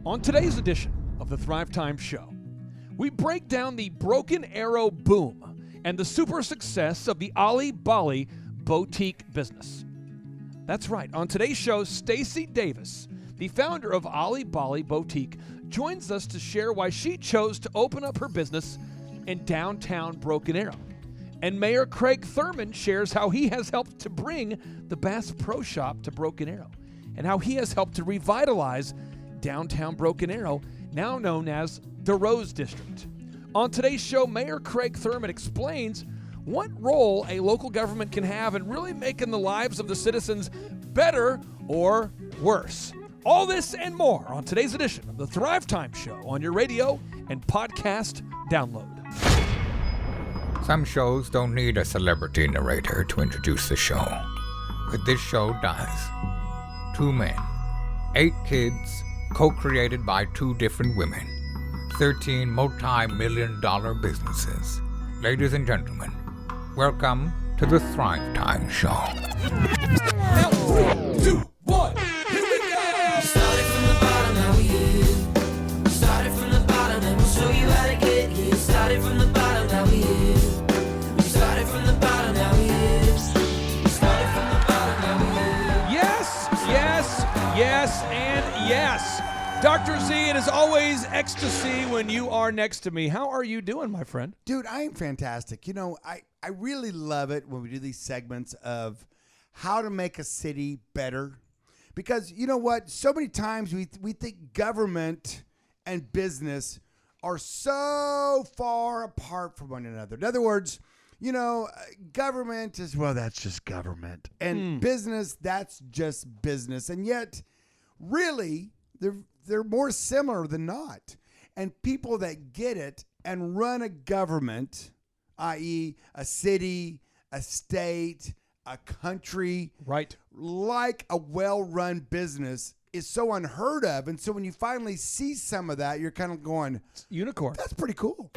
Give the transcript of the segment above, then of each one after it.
On today's edition of the Thrive Time Show, we break down the Broken Arrow boom and the super success of the Alli Balli boutique business. That's right. On today's show, Stacy Davis, the founder of Alli Balli Boutique, joins us to share why she chose to open up her business in downtown Broken Arrow. And Mayor Craig Thurmond shares how he has helped to bring the Bass Pro Shop to Broken Arrow and how he has helped to revitalize downtown Broken Arrow, now known as the Rose District. On today's show, Mayor Craig Thurmond explains what role a local government can have in really making the lives of the citizens better or worse. All this and more on today's edition of the Thrive Time Show on your radio and podcast download. Some shows don't need a celebrity narrator to introduce the show, but this show does. 2 men, 8 kids, co-created by 2 different women, 13 multi-million-dollar businesses. Ladies and gentlemen, welcome to the Thrive Time Show. Now, 3, 2, 1, here we go! Started from the bottom, now we here. Started from the bottom, and we'll show you how to get here. Started from the bottom, now we here. We started from the bottom, now we here. Started from the bottom, now we here. Yes, yes, yes, and yes. Dr. Z, it is always ecstasy when you are next to me. How are you doing, my friend? Dude, I am fantastic. You know, I really love it when we do these segments of how to make a city better. Because you know what? So many times we think government and business are so far apart from one another. In other words, you know, government is, well, that's just government. And business, that's just business. And yet, really, they're more similar than not. And people that get it and run a government, i.e. a city, a state, a country, Right. like a well-run business is so unheard of. And so when you finally see some of that, you're kind of going, Unicorn. that's pretty cool.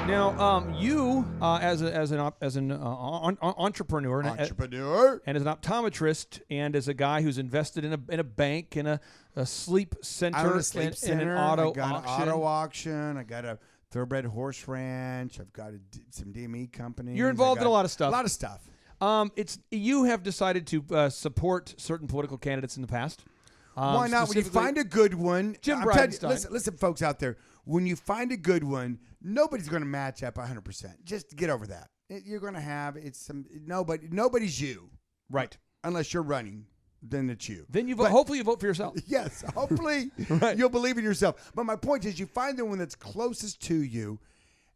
Now, you as an entrepreneur and as an optometrist and as a guy who's invested in a bank and a sleep center, I own a sleep center. and an auto I got auction. an auto auction. I got a thoroughbred horse ranch. I've got some DME companies. You're involved in a lot of stuff. A lot of stuff. You have decided to support certain political candidates in the past. Why not? When you find a good one, Jim I'm telling you, Bridenstine. listen, folks out there. When you find a good one, nobody's going to match up 100%. Just get over that. You're going to have nobody's you, Right. unless you're running. Then it's you. Then you vote. Hopefully, you vote for yourself. Yes, hopefully Right. you'll believe in yourself. But my point is, you find the one that's closest to you,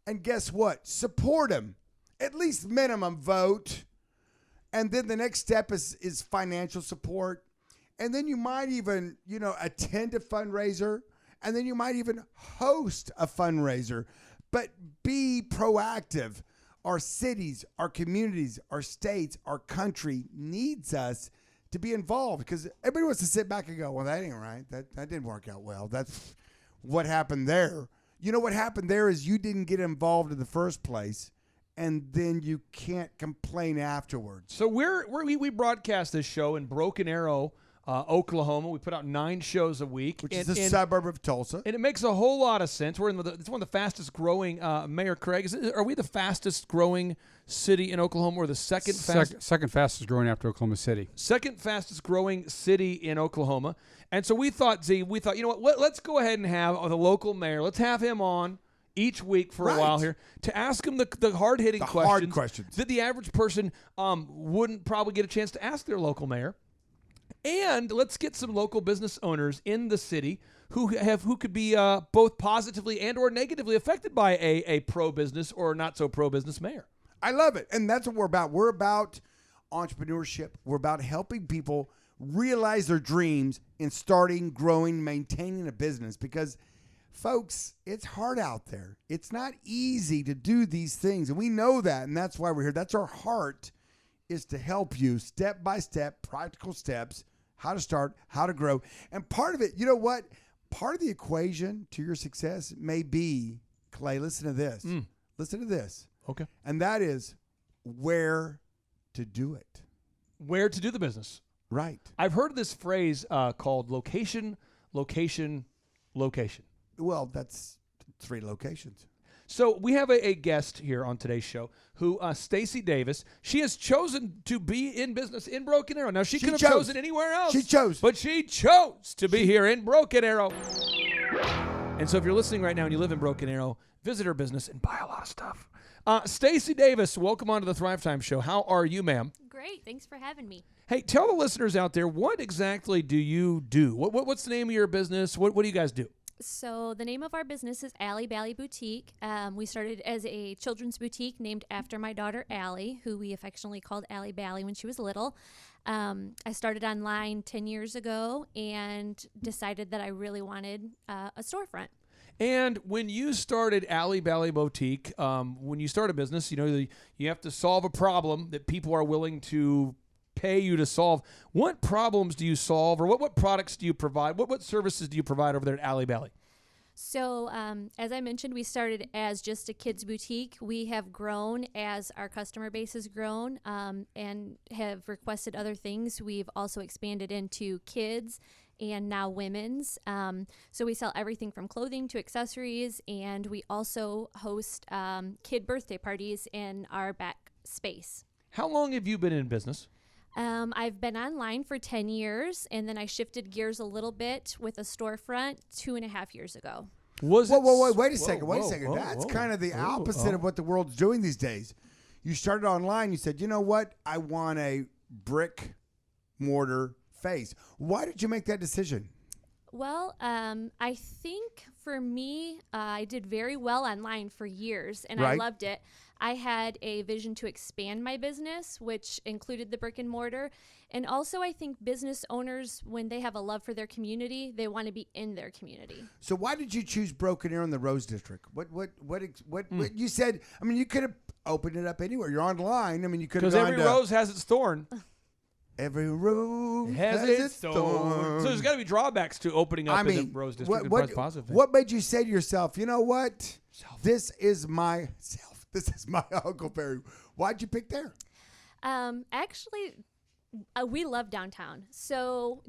and guess what? Support them. At least minimum vote. And then the next step is financial support. And then you might even, attend a fundraiser. And then you might even host a fundraiser. But be proactive. Our cities, our communities, our states, our country needs us to be involved, because everybody wants to sit back and go, well, that ain't right. That didn't work out well. That's what happened there. You know what happened there is you didn't get involved in the first place, and then you can't complain afterwards. So we broadcast this show in Broken Arrow, Oklahoma. We put out 9 shows a week, Which is a suburb of Tulsa. and it makes a whole lot of sense. It's one of the fastest growing. Mayor Craig, are we the fastest growing city in Oklahoma, or the second fastest? Second fastest growing after Oklahoma City. Second fastest growing city in Oklahoma. And so we thought, you know what? Let's go ahead and have the local mayor. Let's have him on each week for a while here to ask him the hard-hitting questions that the average person wouldn't probably get a chance to ask their local mayor. And let's get some local business owners in the city who could be both positively and or negatively affected by a pro-business or not so pro-business mayor. I love it. And that's what we're about. We're about entrepreneurship. We're about helping people realize their dreams in starting, growing, maintaining a business. Because, folks, it's hard out there. It's not easy to do these things. And we know that. And that's why we're here. That's our heart, is to help you step by step, practical steps, how to start, how to grow. And part of it, you know what? Part of the equation to your success may be, Clay, listen to this. Listen to this. Okay. And that is where to do it. Where to do the business. Right. I've heard this phrase called location, location. Well, that's 3 locations. So we have a guest here on today's show who, Stacy Davis, she has chosen to be in business in Broken Arrow. Now, she could have chosen anywhere else. She chose. But she chose to be here in Broken Arrow. And so if you're listening right now and you live in Broken Arrow, visit her business and buy a lot of stuff. Stacy Davis, welcome on to the Thrive Time Show. How are you, ma'am? Great. Thanks for having me. Hey, tell the listeners out there, what exactly do you do? What's the name of your business? What do you guys do? So the name of our business is Alli Balli Boutique. We started as a children's boutique named after my daughter, Alli, who we affectionately called Alli Balli when she was little. I started online 10 years ago and decided that I really wanted a storefront. And when you started Alli Balli Boutique, when you start a business, you have to solve a problem that people are willing to pay you to solve. What problems do you solve, or what products do you provide? What services do you provide over there at Alli Balli? So as I mentioned, we started as just a kids boutique. We have grown as our customer base has grown and have requested other things. We've also expanded into kids and now women's. So we sell everything from clothing to accessories, and we also host kid birthday parties in our back space. How long have you been in business? I've been online for 10 years, and then I shifted gears a little bit with a storefront 2.5 years ago. Wait a second. That's kind of the opposite of what the world's doing these days. You started online. You said, you know what? I want a brick mortar face. Why did you make that decision? Well, I think for me, I did very well online for years, and I loved it. I had a vision to expand my business, which included the brick and mortar. And also, I think business owners, when they have a love for their community, they want to be in their community. So why did you choose Broken Arrow in the Rose District? What you said? I mean, you could have opened it up anywhere. You're online. I mean, you could have because every rose has its thorn. Every rose has its thorn. So there's got to be drawbacks to opening up in the Rose District. What made you say to yourself, you know what? This is my Uncle Barry. Why'd you pick there? Actually, we love downtown. So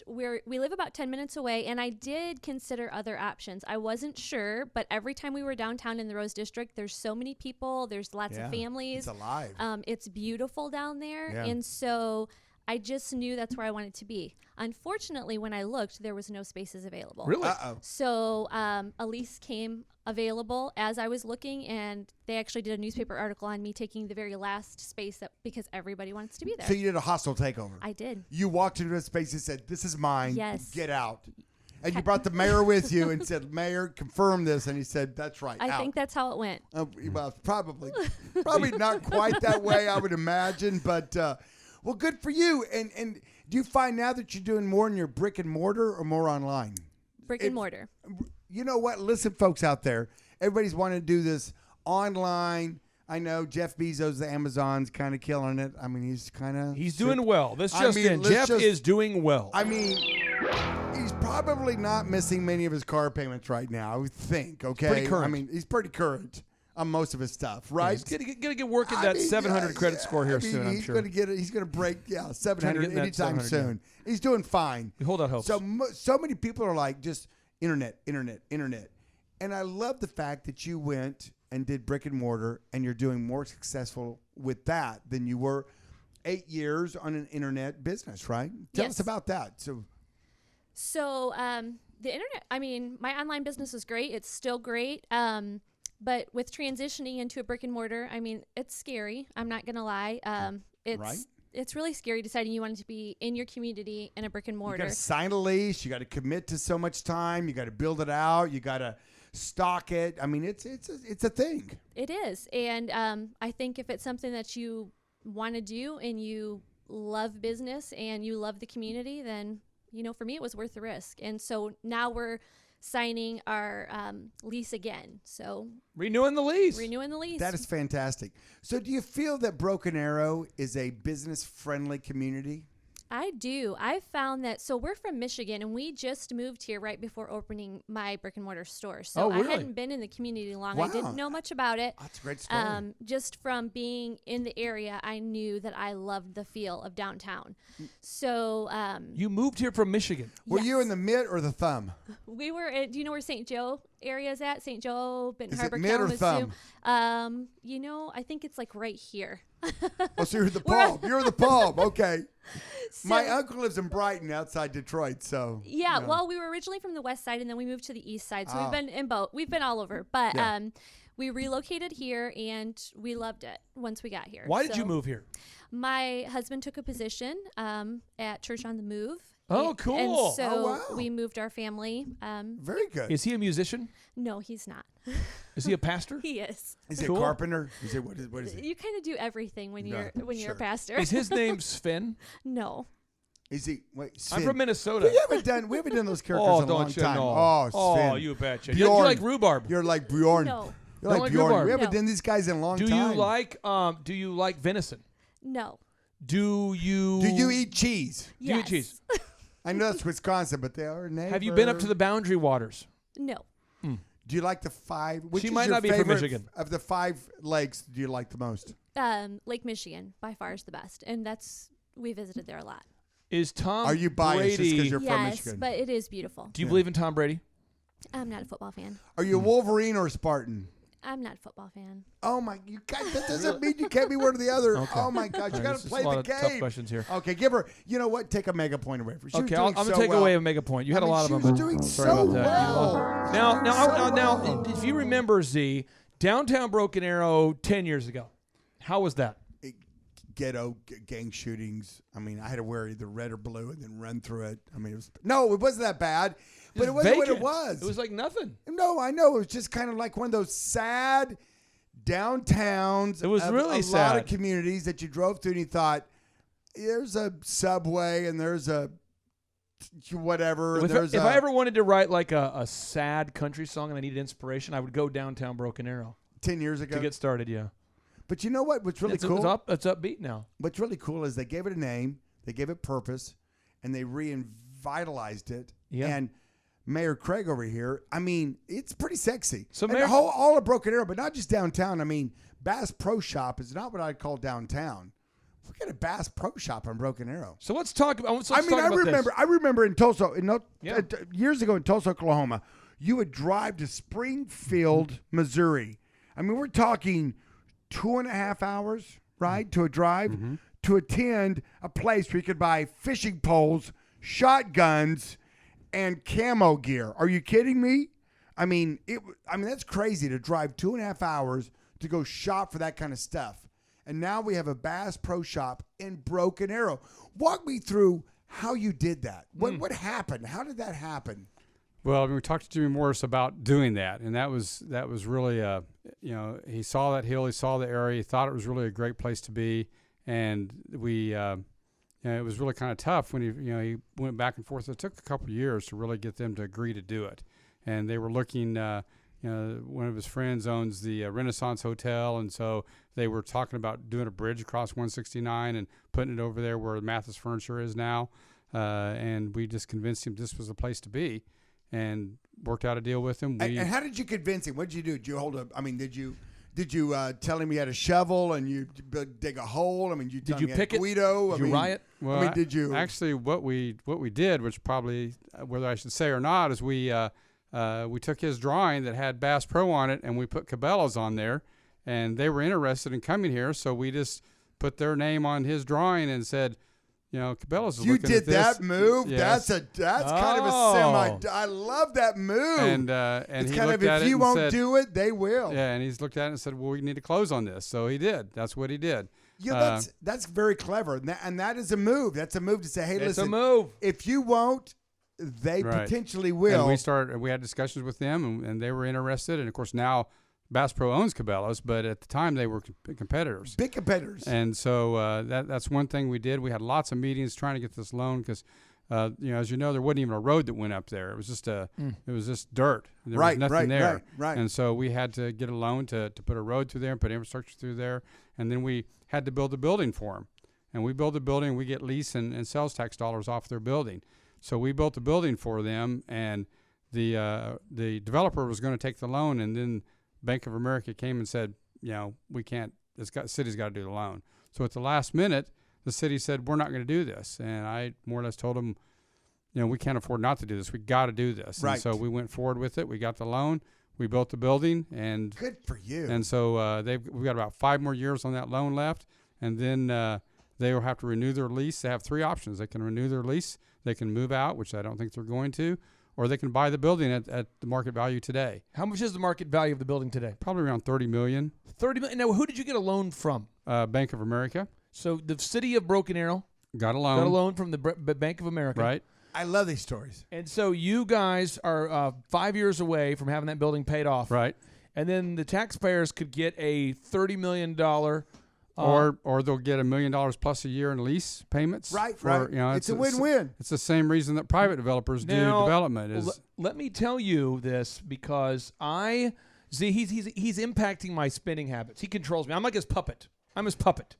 we live about 10 minutes away, and I did consider other options. I wasn't sure, but every time we were downtown in the Rose District, there's so many people. There's lots of families. It's alive. It's beautiful down there. Yeah. And so I just knew that's where I wanted to be. Unfortunately, when I looked, there was no spaces available. Really? Uh-oh. So a lease came available as I was looking, and they actually did a newspaper article on me taking the very last space because everybody wants to be there. So you did a hostile takeover. I did. You walked into a space and said, "This is mine. Yes. Get out." And you brought the mayor with you and said, "Mayor, confirm this." And he said, "That's right." I think that's how it went. Well, probably not quite that way, I would imagine, but. Well, good for you. And do you find now that you're doing more in your brick and mortar or more online? Brick and mortar. You know what? Listen, folks out there, everybody's wanting to do this online. I know Jeff Bezos, the Amazon's kind of killing it. I mean, he's doing well. Jeff is doing well. I mean, he's probably not missing many of his car payments right now, I would think, okay? Pretty current. I mean, he's pretty current on most of his stuff, right? He's gonna get working that 700 credit score here soon. I'm sure he's gonna get it. He's gonna break 700 anytime soon. Yeah. He's doing fine. We hold out hope. So many people are like just internet, and I love the fact that you went and did brick and mortar, and you're doing more successful with that than you were 8 years on an internet business, right? Tell us about that. So the internet. I mean, my online business is great. It's still great. But with transitioning into a brick and mortar, I mean, it's scary. I'm not going to lie. It's really scary deciding you wanted to be in your community in a brick and mortar. You got to sign a lease. You got to commit to so much time. You got to build it out. You got to stock it. I mean, it's a thing. It is. And I think if it's something that you want to do and you love business and you love the community, then, for me, it was worth the risk. And so now we're signing our lease again. So renewing the lease. That is fantastic. So do you feel that Broken Arrow is a business-friendly community? I do. I found that, so we're from Michigan, and we just moved here right before opening my brick and mortar store. So Oh, really? I hadn't been in the community long. Wow. I didn't know much about it. That's a great story. Just from being in the area, I knew that I loved the feel of downtown. So You moved here from Michigan. Were you in the mid or the thumb? we were at, do you know where St. Joe area is at? St. Joe, Benton Is it Harbor, mid or Kalamazoo. thumb? You know, I think it's like right here. Oh, so you're the palm. You're the palm. Okay. So- My uncle lives in Brighton, outside Detroit. So Yeah, you know. well, we were originally from the west side, and then we moved to the east side. So Ah. we've been in both. We've been all over, but Yeah. we relocated here, and we loved it once we got here. Why did you So move here? My husband took a position at Church on the Move. Oh, And cool. so Oh, wow. we moved our family. Very good. Is he a musician? No, he's not. Is he a pastor? He is. Is it Cool. carpenter? Is it what is he? You kind of do everything when Yeah, you're sure. a pastor. Is his name Sven? No. Is he? Wait, I'm Sven. from Minnesota. We haven't done those characters Oh, in a long don't you time. know? Oh, Sven. you betcha. Bjorn. You like rhubarb. You're like Bjorn. No. You're Don't like like Bjorn. rhubarb. We haven't No. done these guys in a long Do time. you like venison? No. Do you eat cheese? Do you eat Yes. cheese? I know it's Wisconsin, but they are neighbors. Have you been up to the Boundary Waters? No. Do you like the five? Which She is might your not be from favorite Michigan. Of the 5 lakes, do you like the most? Lake Michigan by far is the best, and we visited there a lot. Is Tom Are you biased just Brady? because you're from Yes, Michigan? but it is beautiful. Do you believe in Tom Brady? I'm not a football fan. Are you a Wolverine or a Spartan? I'm not a football fan. Oh my! You guys, that doesn't mean you can't be one or the other. Okay. Oh my God! You All right, got this to is play a lot the of tough game. questions here. Okay, give her. You know what? Take a mega point away from. She was Okay, doing I'm gonna so take well. away a mega point. You had a lot she of was them. doing Sorry so about that. well. Now, if you remember, Z, downtown Broken Arrow 10 years ago, how was that? Ghetto gang shootings. I mean, I had to wear either red or blue and then run through it. I mean, it wasn't that bad, but it wasn't what it vacant. was. It was like nothing. No, I know. It was just kind of like one of those sad downtowns. It was of really a lot sad. of communities that you drove through and you thought, there's a Subway and there's a whatever. And If I ever wanted to write like a sad country song and I needed inspiration, I would go downtown Broken Arrow 10 years ago. to get started. Yeah, But you know what? What's really it's cool? It's upbeat now. What's really cool is they gave it a name, they gave it purpose, and they revitalized it. Yeah. And Mayor Craig over here, I mean, it's pretty sexy. So And Mayor- all of Broken Arrow, but not just downtown. I mean, Bass Pro Shop is not what I'd call downtown. Look at a Bass Pro Shop on Broken Arrow. So let's talk about. Let's I mean, talk I about remember. This. I remember in Tulsa, Yeah. years ago in Tulsa, Oklahoma, you would drive to Springfield, Missouri. I mean, we're talking 2.5 hours, right, to a drive to attend a place where you could buy fishing poles, shotguns, and camo gear. Are you kidding me? I mean, that's crazy to drive 2.5 hours to go shop for that kind of stuff. And now we have a Bass Pro Shop in Broken Arrow. Walk me through how you did that. What happened? How did that happen? Well, I mean, we talked to Jimmy Morris about doing that, and that was really, he saw that hill, he saw the area, he thought it was really a great place to be, and we, it was really kind of tough when he went back and forth. It took a couple of years to really get them to agree to do it, and they were looking. One of his friends owns the Renaissance Hotel, and so they were talking about doing a bridge across 169 and putting it over there where Mathis Furniture is now, and we just convinced him this was the place to be. And worked out a deal with him. And how did you convince him? What did you do? Did you hold a? I mean, did you tell him you had a shovel and you dig a hole? I mean, did you pick it? Guido? Did you riot? Well, I mean, did you actually? What we did, which probably whether I should say or not, is we took his drawing that had Bass Pro on it, and we put Cabela's on there, and they were interested in coming here, so we just put their name on his drawing and said, Cabela's is You looking did at this. that move? Yes. That's kind of a Oh. semi. I love that move. And it's he kind looked of at if it you and won't said, do it, they will. Yeah, and he's looked at it and said, well, we need to close on this. So he did. That's what he did. Yeah, that's very clever, and that is a move. That's a move to say, hey, It's listen, a move. if you won't, they Right. potentially will. And we had discussions with them, and they were interested. And of course, now Bass Pro owns Cabela's, but at the time they were competitors. Big competitors. And so that's one thing we did. We had lots of meetings trying to get this loan because, as you know, there wasn't even a road that went up there. It was just dirt. There was nothing there. Right. And so we had to get a loan to put a road through there and put infrastructure through there. And then we had to build a building for them. and we build a building, we get lease and sales tax dollars off their building. So we built a building for them, and the developer was going to take the loan, and then Bank of America came and said, we can't. City's got to do the loan. So at the last minute, the city said, we're not going to do this, and I more or less told them, we can't afford not to do this. We got to do this. Right. And so we went forward with it. We got the loan. We built the building, and good for you. And so we've got about 5 more years on that loan left, and then they will have to renew their lease. They have 3 options. They can renew their lease. They can move out, which I don't think they're going to, or they can buy the building at the market value today. How much is the market value of the building today? Probably around $30 million. $30 million. Now, who did you get a loan from? Bank of America. So the city of Broken Arrow got a loan from the Bank of America. Right. I love these stories. And so you guys are 5 years away from having that building paid off. Right. And then the taxpayers could get a $30 million or they'll get $1 million plus a year in lease payments. Right. It's a win-win. It's the same reason that private developers do development. Is let me tell you this, because he's impacting my spending habits. He controls me. I'm like his puppet. I'm his puppet.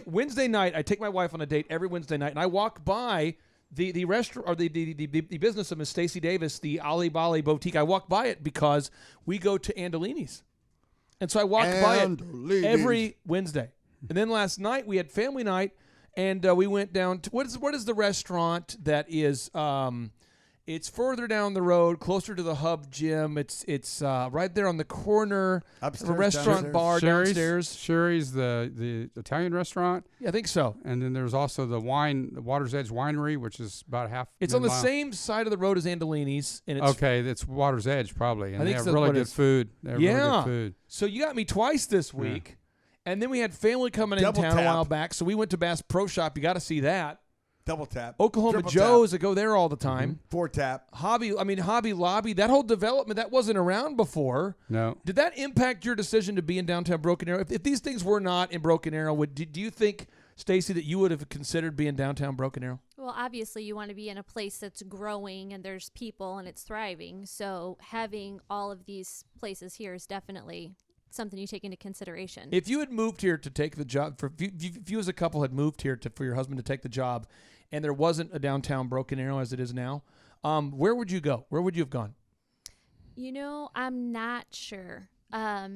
Wednesday night, I take my wife on a date every Wednesday night, and I walk by the restaurant or the business of Miss Stacy Davis, the Alli Balli boutique. I walk by it because we go to Andolini's, and so I walk by it every Wednesday. And then last night we had family night, and we went down to what is the restaurant that is it's further down the road, closer to the Hub Gym. It's right there on the corner Upstairs, of a restaurant bar downstairs. Sherry's the Italian restaurant. Yeah, I think so. And then there's also the Water's Edge Winery, which is about half. It's on the same side of the road as Andolini's, and it's it's Water's Edge probably, and I they think have really good food. They have really good food. So you got me twice this week, and then we had family coming in Double town a tap. while back, so we went to Bass Pro Shop. You got to see that. Double tap. Oklahoma Triple Joe's tap. that go there all the time. 4 tap. Hobby Lobby, that whole development, that wasn't around before. No. Did that impact your decision to be in downtown Broken Arrow? If these things were not in Broken Arrow, do you think, Stacy, that you would have considered being downtown Broken Arrow? Well, obviously you want to be in a place that's growing and there's people and it's thriving. So having all of these places here is definitely something you take into consideration. If you had moved here to take the job, if you as a couple had moved here for your husband to take the job, and there wasn't a downtown Broken Arrow as it is now, where would you go? Where would you have gone? I'm not sure. I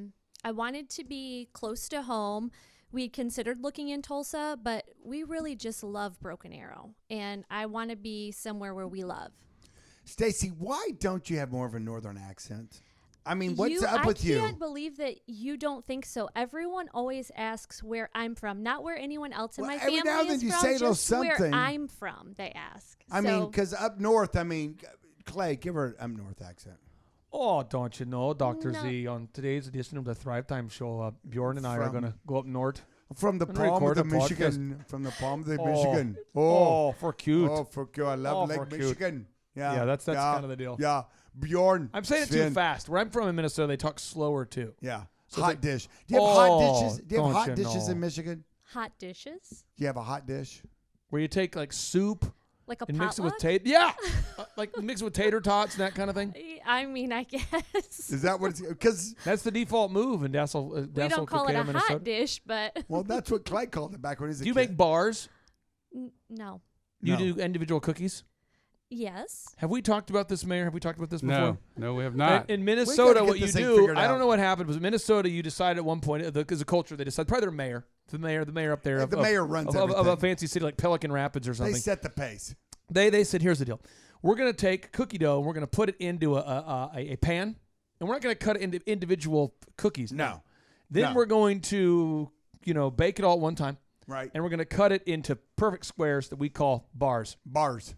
wanted to be close to home. We considered looking in Tulsa, but we really just love Broken Arrow, and I want to be somewhere where we love. Stacy, why don't you have more of a northern accent? I mean, what's up with you? I can't believe that you don't think so. Everyone always asks where I'm from, not where anyone else in my family every now and then is you from, say a little just where something. I'm from, they ask. I mean, because up north, Clay, give her an up north accent. Oh, don't you know, Dr. No. Z, on today's edition of the Thrive Time Show, Bjorn and I are going to go up north. From the And palm of record the a podcast. Michigan. From the palm of the Michigan. For cute. Oh, for cute. I love for Lake cute. Michigan. Yeah, that's kind of the deal. Yeah. Bjorn. I'm saying it too Sven. fast. Where I'm from in Minnesota, they talk slower too. Yeah. So hot it's dish. Do you have hot Oh, dishes? Do you have don't hot you dishes know. in Michigan? Hot dishes? Do you have a hot dish? Where you take like soup Like a and mix it potluck? with tater. Yeah, like mix it with tater tots and that kind of thing. I mean, I guess. Is that what it's? Because That's the default move in Dassel, we don't call it a Minnesota. hot dish, but well, that's what Clay called it back when he was a Do you kid. make bars? no. You No. do individual cookies? Yes. Have we talked about this, Mayor? Have we talked about this before? No, we have not. In Minnesota, get what you this thing do, figured I don't out. know what happened, was in Minnesota, you decided at one point, because a culture, they decided, probably their mayor, the mayor up there. The mayor runs of a everything. fancy city like Pelican Rapids or They something. set the pace. They said, here's the deal. We're going to take cookie dough and we're going to put it into a pan, and we're not going to cut it into individual cookies. No. Then No. we're going to, bake it all at one time, Right. and we're going to cut it into perfect squares that we call bars. Bars.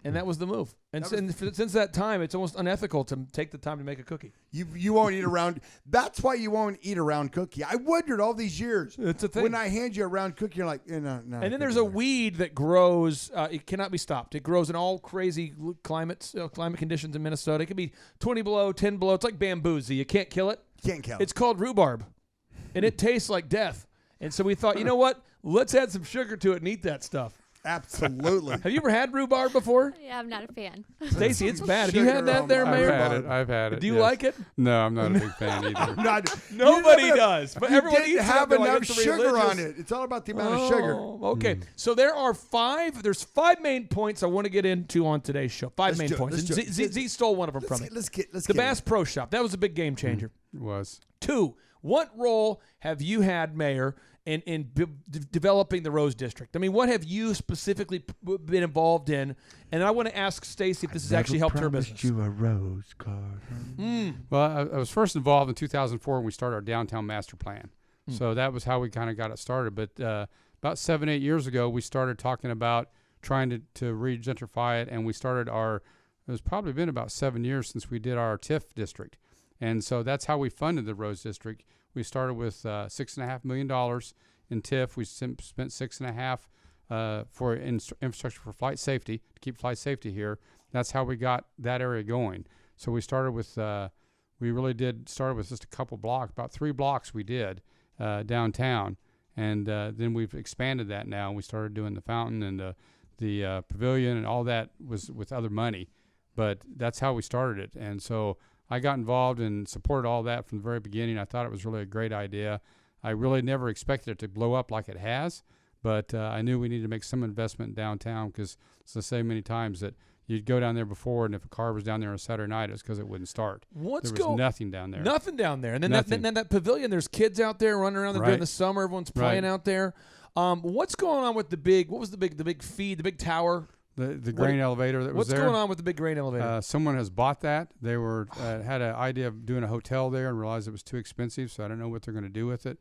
And that was the move. And since that time, it's almost unethical to take the time to make a cookie. You won't eat around. That's why you won't eat a round cookie. I wondered all these years. It's a thing. When I hand you a round cookie, you're like, no. And then there's a weed that grows. It cannot be stopped. It grows in all crazy climate conditions in Minnesota. It can be 20 below, 10 below. It's like bamboo. You can't kill it. Can't kill. It's called rhubarb, and it tastes like death. And so we thought, you know what? Let's add some sugar to it and eat that stuff. Absolutely. Have you ever had rhubarb before? Yeah, I'm not a fan. Stacy, it's bad. Have you had Sugar that on there, my Mayor? rhubarb. I've had it. Do you yes. like it? No, I'm not a big fan either. Nobody does, but You everyone didn't eats it. have They're like, enough it's a sugar on religious- it. It's all about the amount of sugar. Oh, okay. So there's 5 main points I want to get into on today's show. 5 Let's main do it. points. Let's And do it. Z stole one of them Let's from me. let's The get Bass Pro Shop. That was a big game changer. It was. 2, what role have you had, Mayor, in developing the Rose District? I mean, what have you specifically been involved in? And I want to ask Stacy if this has actually helped her business. you a rose card. Well, I was first involved in 2004 when we started our downtown master plan. So that was how we kind of got it started. But about 7-8 years ago, we started talking about trying to re-gentrify it, and we started it's probably been about 7 years since we did our TIF district. And so that's how we funded the Rose District. We started with $6.5 million in TIF. We spent $6.5 for infrastructure for flight safety, to keep flight safety here. That's how we got that area going. So we started with, we really did start with just a couple blocks, about 3 blocks we did downtown. And then we've expanded that now. We started doing the fountain and the pavilion, and all that was with other money. But that's how we started it. And so I got involved and supported all that from the very beginning. I thought it was really a great idea. I really never expected it to blow up like it has, but I knew we needed to make some investment in downtown because, as I say many times, that you'd go down there before, and if a car was down there on a Saturday night, it was because it wouldn't start. There was nothing down there. Nothing down there. And then that pavilion, there's kids out there running around there during the summer. Everyone's playing out there. What's going on with the big feed, the big tower? The grain elevator that was there. What's going on with the big grain elevator? Someone has bought that. They were had an idea of doing a hotel there and realized it was too expensive, so I don't know what they're going to do with it.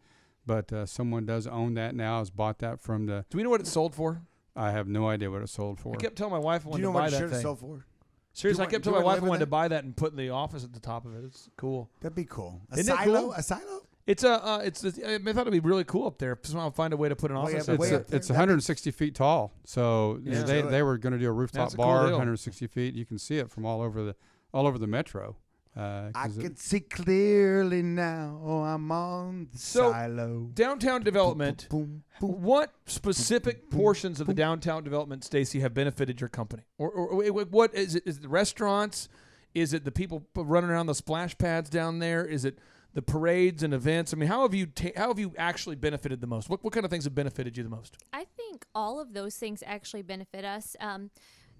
But someone does own that now, has bought that from the... Do we know what it sold for? I have no idea what it sold for. I kept telling my wife I Do wanted you know to buy what it that should have thing. sold for? Seriously, I kept telling my wife I wanted to that? buy that and put in the office at the top of it. It's cool. That'd be cool. Isn't it cool? A silo? I thought it'd be really cool up there. Somehow find a way to put an office up way there. up there. It's 160 feet tall, so Yeah. they were going to do a rooftop That's a cool bar, deal. 160 feet. You can see it from all over the metro. I 'cause can see clearly now. Oh, I'm on the silo. Downtown development. Boom, boom. What specific portions of the downtown development, Stacy, have benefited your company? Or what is it? Is it the restaurants? Is it the people running around the splash pads down there? Is it the parades and events? I mean, how have you actually benefited the most? What kind of things have benefited you the most? I think all of those things actually benefit us.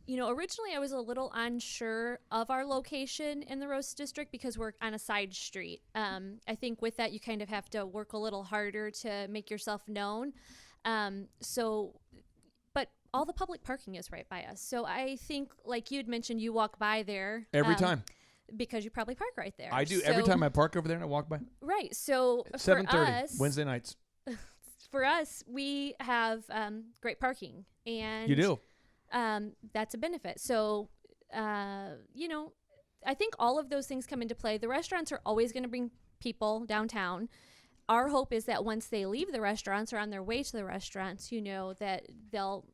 Originally I was a little unsure of our location in the Rose District because we're on a side street. I think with that you kind of have to work a little harder to make yourself known. But all the public parking is right by us. So I think, like you had mentioned, you walk by there. Every time. Because you probably park right there. I do. Every time I park over there and I walk by. Right. So At for 7:30 us, Wednesday nights. for us, we have great parking. And You do. that's a benefit. So, I think all of those things come into play. The restaurants are always going to bring people downtown. Our hope is that once they leave the restaurants or on their way to the restaurants, that they'll,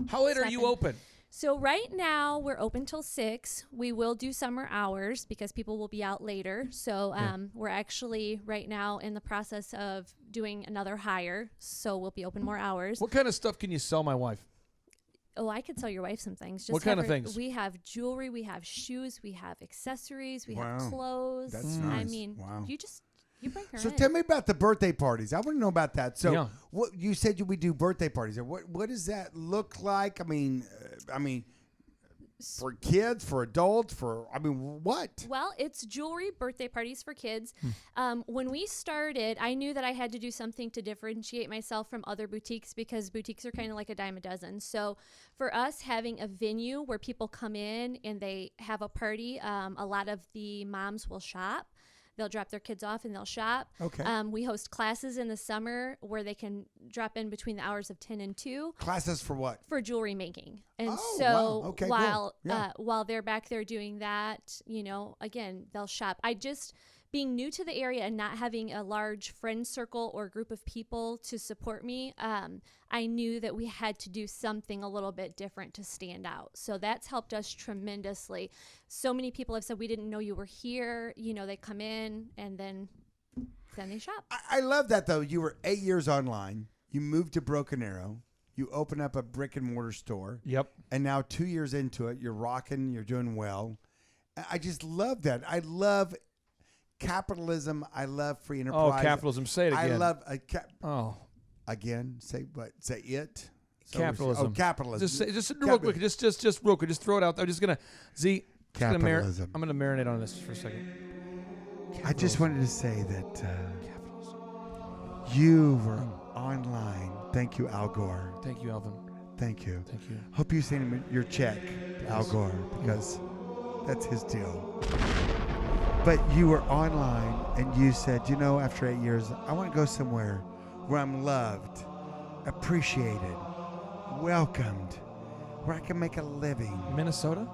How late are stop you in. open? So right now we're open till 6. We will do summer hours because people will be out later. So we're actually right now in the process of doing another hire. So we'll be open more hours. What kind of stuff can you sell my wife? Oh, I could sell your wife some things. Just What kind have of her- things? We have jewelry, we have shoes, we have accessories, we have Wow. clothes. That's I nice. mean, Wow. you bring her So in. tell me about the birthday parties. I want to know about that. So Yeah. what you said we do birthday parties. What does that look like? I mean, for kids, for adults, what? Well, it's jewelry, birthday parties for kids. When we started, I knew that I had to do something to differentiate myself from other boutiques because boutiques are kind of like a dime a dozen. So for us, having a venue where people come in and they have a party, a lot of the moms will shop. They'll drop their kids off and they'll shop. Okay. We host classes in the summer where they can drop in between the hours of 10 and 2. Classes for what? For jewelry making. And Oh, so wow. Okay, cool. while they're back there doing that, again, they'll shop. Being new to the area and not having a large friend circle or group of people to support me, I knew that we had to do something a little bit different to stand out. So that's helped us tremendously. So many people have said, we didn't know you were here. They come in and then they shop. I love that though. You were 8 years online. You moved to Broken Arrow. You open up a brick and mortar store. Yep. And now 2 years into it, you're rocking, you're doing well. I just love that. I love capitalism. I love free enterprise. Oh, capitalism. Say it again. I love again. Say what? Say it. Capitalism. Capitalism. Just real quick. Just real quick. Just throw it out. I'm just gonna Capitalism. I'm gonna marinate on this for a second. I just wanted to say that you were online. Thank you, Al Gore. Thank you, Alvin. Thank you. Thank you. Hope you send him your check, Al Gore, because that's his deal. But you were online and you said, after 8 years, I want to go somewhere where I'm loved, appreciated, welcomed, where I can make a living. Minnesota?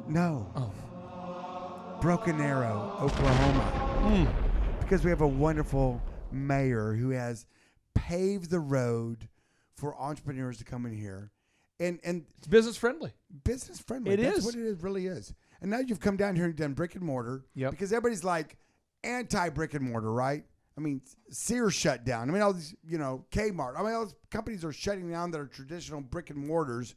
No. Oh. Broken Arrow, Oklahoma. Because we have a wonderful mayor who has paved the road for entrepreneurs to come in here. And It's business friendly. business friendly. It That's is. what it is, really is. And now you've come down here and done brick and mortar. Yep. Because everybody's like anti brick and mortar, right? I mean, Sears shut down. I mean, all these, Kmart. I mean, all these companies are shutting down that are traditional brick and mortars.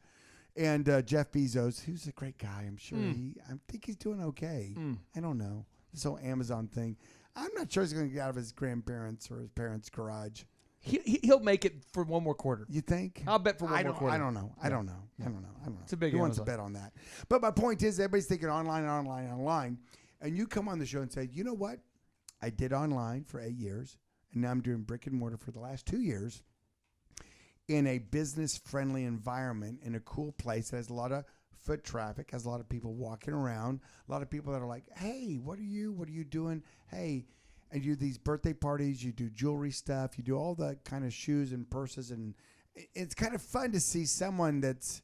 And Jeff Bezos, who's a great guy, I'm sure I think he's doing okay. I don't know. This whole Amazon thing. I'm not sure he's going to get out of his grandparents' or his parents' garage. He'll make it for one more quarter. You think? I'll bet for one more quarter. I don't know. I don't know. It's a big Who wants to Amazon. bet on that? But my point is, everybody's thinking online. And you come on the show and say, you know what? I did online for 8 years, and now I'm doing brick and mortar for the last 2 years in a business-friendly environment in a cool place that has a lot of foot traffic, has a lot of people walking around, a lot of people that are like, hey, what are you doing? Hey, and you do these birthday parties, you do jewelry stuff, you do all the kind of shoes and purses, and it's kind of fun to see someone that's,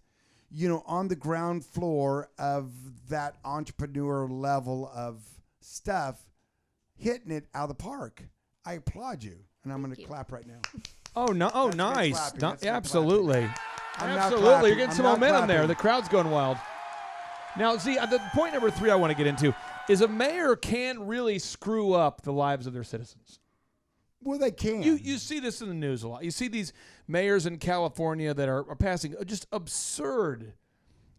on the ground floor of that entrepreneur level of stuff, hitting it out of the park. I applaud you, and I'm going to clap right now. Oh no! Oh, That's good nice! clapping. No, That's good absolutely, I'm not absolutely. clapping. You're getting I'm some not momentum there. clapping. The crowd's going wild. Now, see, the point number 3 I want to get into is a mayor can really screw up the lives of their citizens. Well, they can. You see this in the news a lot. You see these mayors in California that are passing just absurd,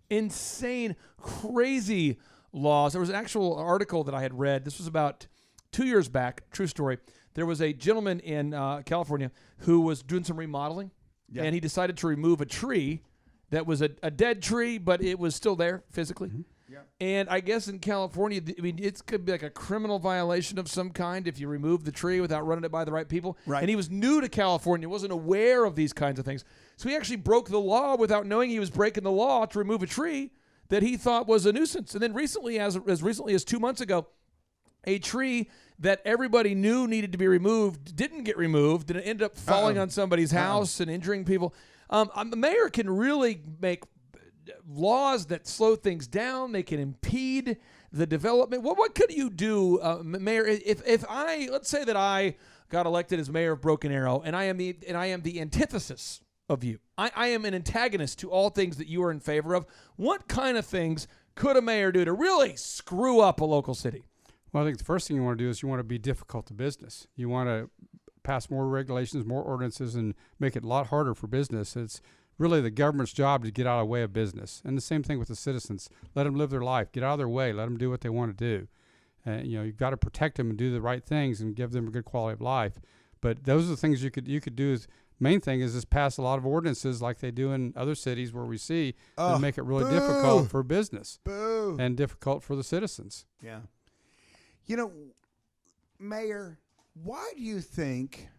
insane, crazy laws. There was an actual article that I had read. This was about 2 years back. True story. There was a gentleman in California who was doing some remodeling, and he decided to remove a tree that was a dead tree, but it was still there physically. And I guess in California, it could be like a criminal violation of some kind if you remove the tree without running it by the right people. Right. And he was new to California, wasn't aware of these kinds of things. So he actually broke the law without knowing he was breaking the law to remove a tree that he thought was a nuisance. And then recently, as recently as 2 months ago, a tree that everybody knew needed to be removed didn't get removed, and it ended up falling on somebody's house and injuring people. The mayor can really make laws that slow things down. They can impede the development. What could you do, Mayor? If I, let's say that I got elected as mayor of Broken Arrow, and I am the antithesis of you. I am an antagonist to all things that you are in favor of. What kind of things could a mayor do to really screw up a local city? Well, I think the first thing you want to do is you want to be difficult to business. You want to pass more regulations, more ordinances, and make it a lot harder for business. It's really the government's job to get out of the way of business. And the same thing with the citizens. Let them live their life. Get out of their way. Let them do what they want to do. You've got to protect them and do the right things and give them a good quality of life. But those are the things you could do. Main thing is just pass a lot of ordinances like they do in other cities where we see that make it really difficult for business and difficult for the citizens. Yeah. Mayor, why do you think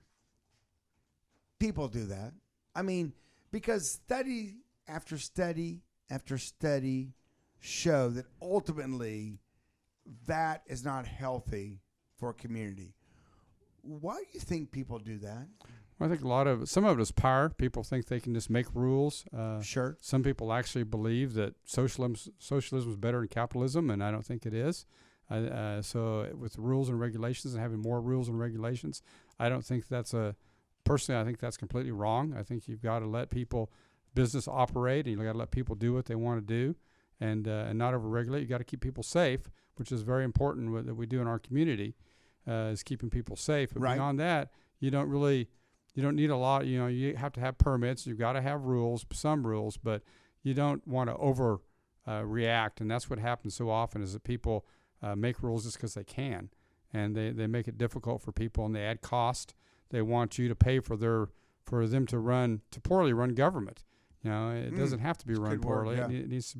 people do that? I mean, because study after study after study show that ultimately that is not healthy for a community. Why do you think people do that? Well, I think some of it is power. People think they can just make rules. Sure. Some people actually believe that socialism is better than capitalism, and I don't think it is. So with rules and regulations and having more rules and regulations, I don't think personally, I think that's completely wrong. I think you've got to let business operate, and you've got to let people do what they want to do and not overregulate. You've got to keep people safe, which is very important that we do in our community, is keeping people safe. But beyond that, you don't really You don't need a lot. You have to have permits. You've got to have rules, some rules, but you don't want to over react. And that's what happens so often is that people make rules just because they can. And they make it difficult for people, and they add cost. They want you to pay for them to poorly run government. It doesn't have to be run poorly. Yeah. It needs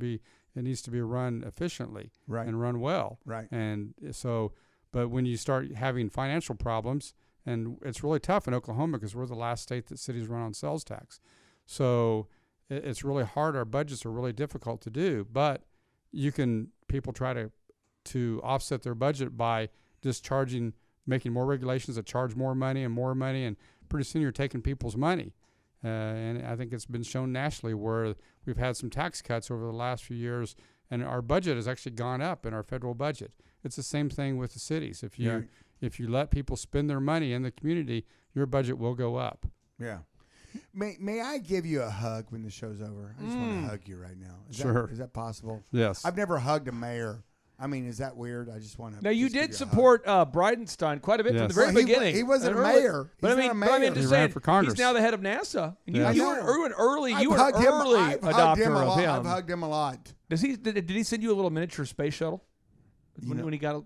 to be run efficiently Right. and run well. Right. And so, but when you start having financial problems, and it's really tough in Oklahoma because we're the last state that cities run on sales tax. So it's really hard. Our budgets are really difficult to do, but people try to offset their budget by just making more regulations that charge more money, and pretty soon you're taking people's money. And I think it's been shown nationally where we've had some tax cuts over the last few years, and our budget has actually gone up in our federal budget. It's the same thing with the cities. If you let people spend their money in the community, your budget will go up. Yeah. May I give you a hug when the show's over? I just want to hug you right now. Sure. Is that possible? Yes. I've never hugged a mayor. I mean, is that weird? I just want to. Now, you did support Bridenstine quite a bit from the very Well, beginning. he wasn't a Early- mayor. But He's I mean, not a but I mean, mayor. just He ran saying, for Congress. he's now the head of NASA. And Yeah. you were an early I've adopter hugged him a of lot. him. I've hugged him a lot. Did he send you a little miniature space shuttle when he got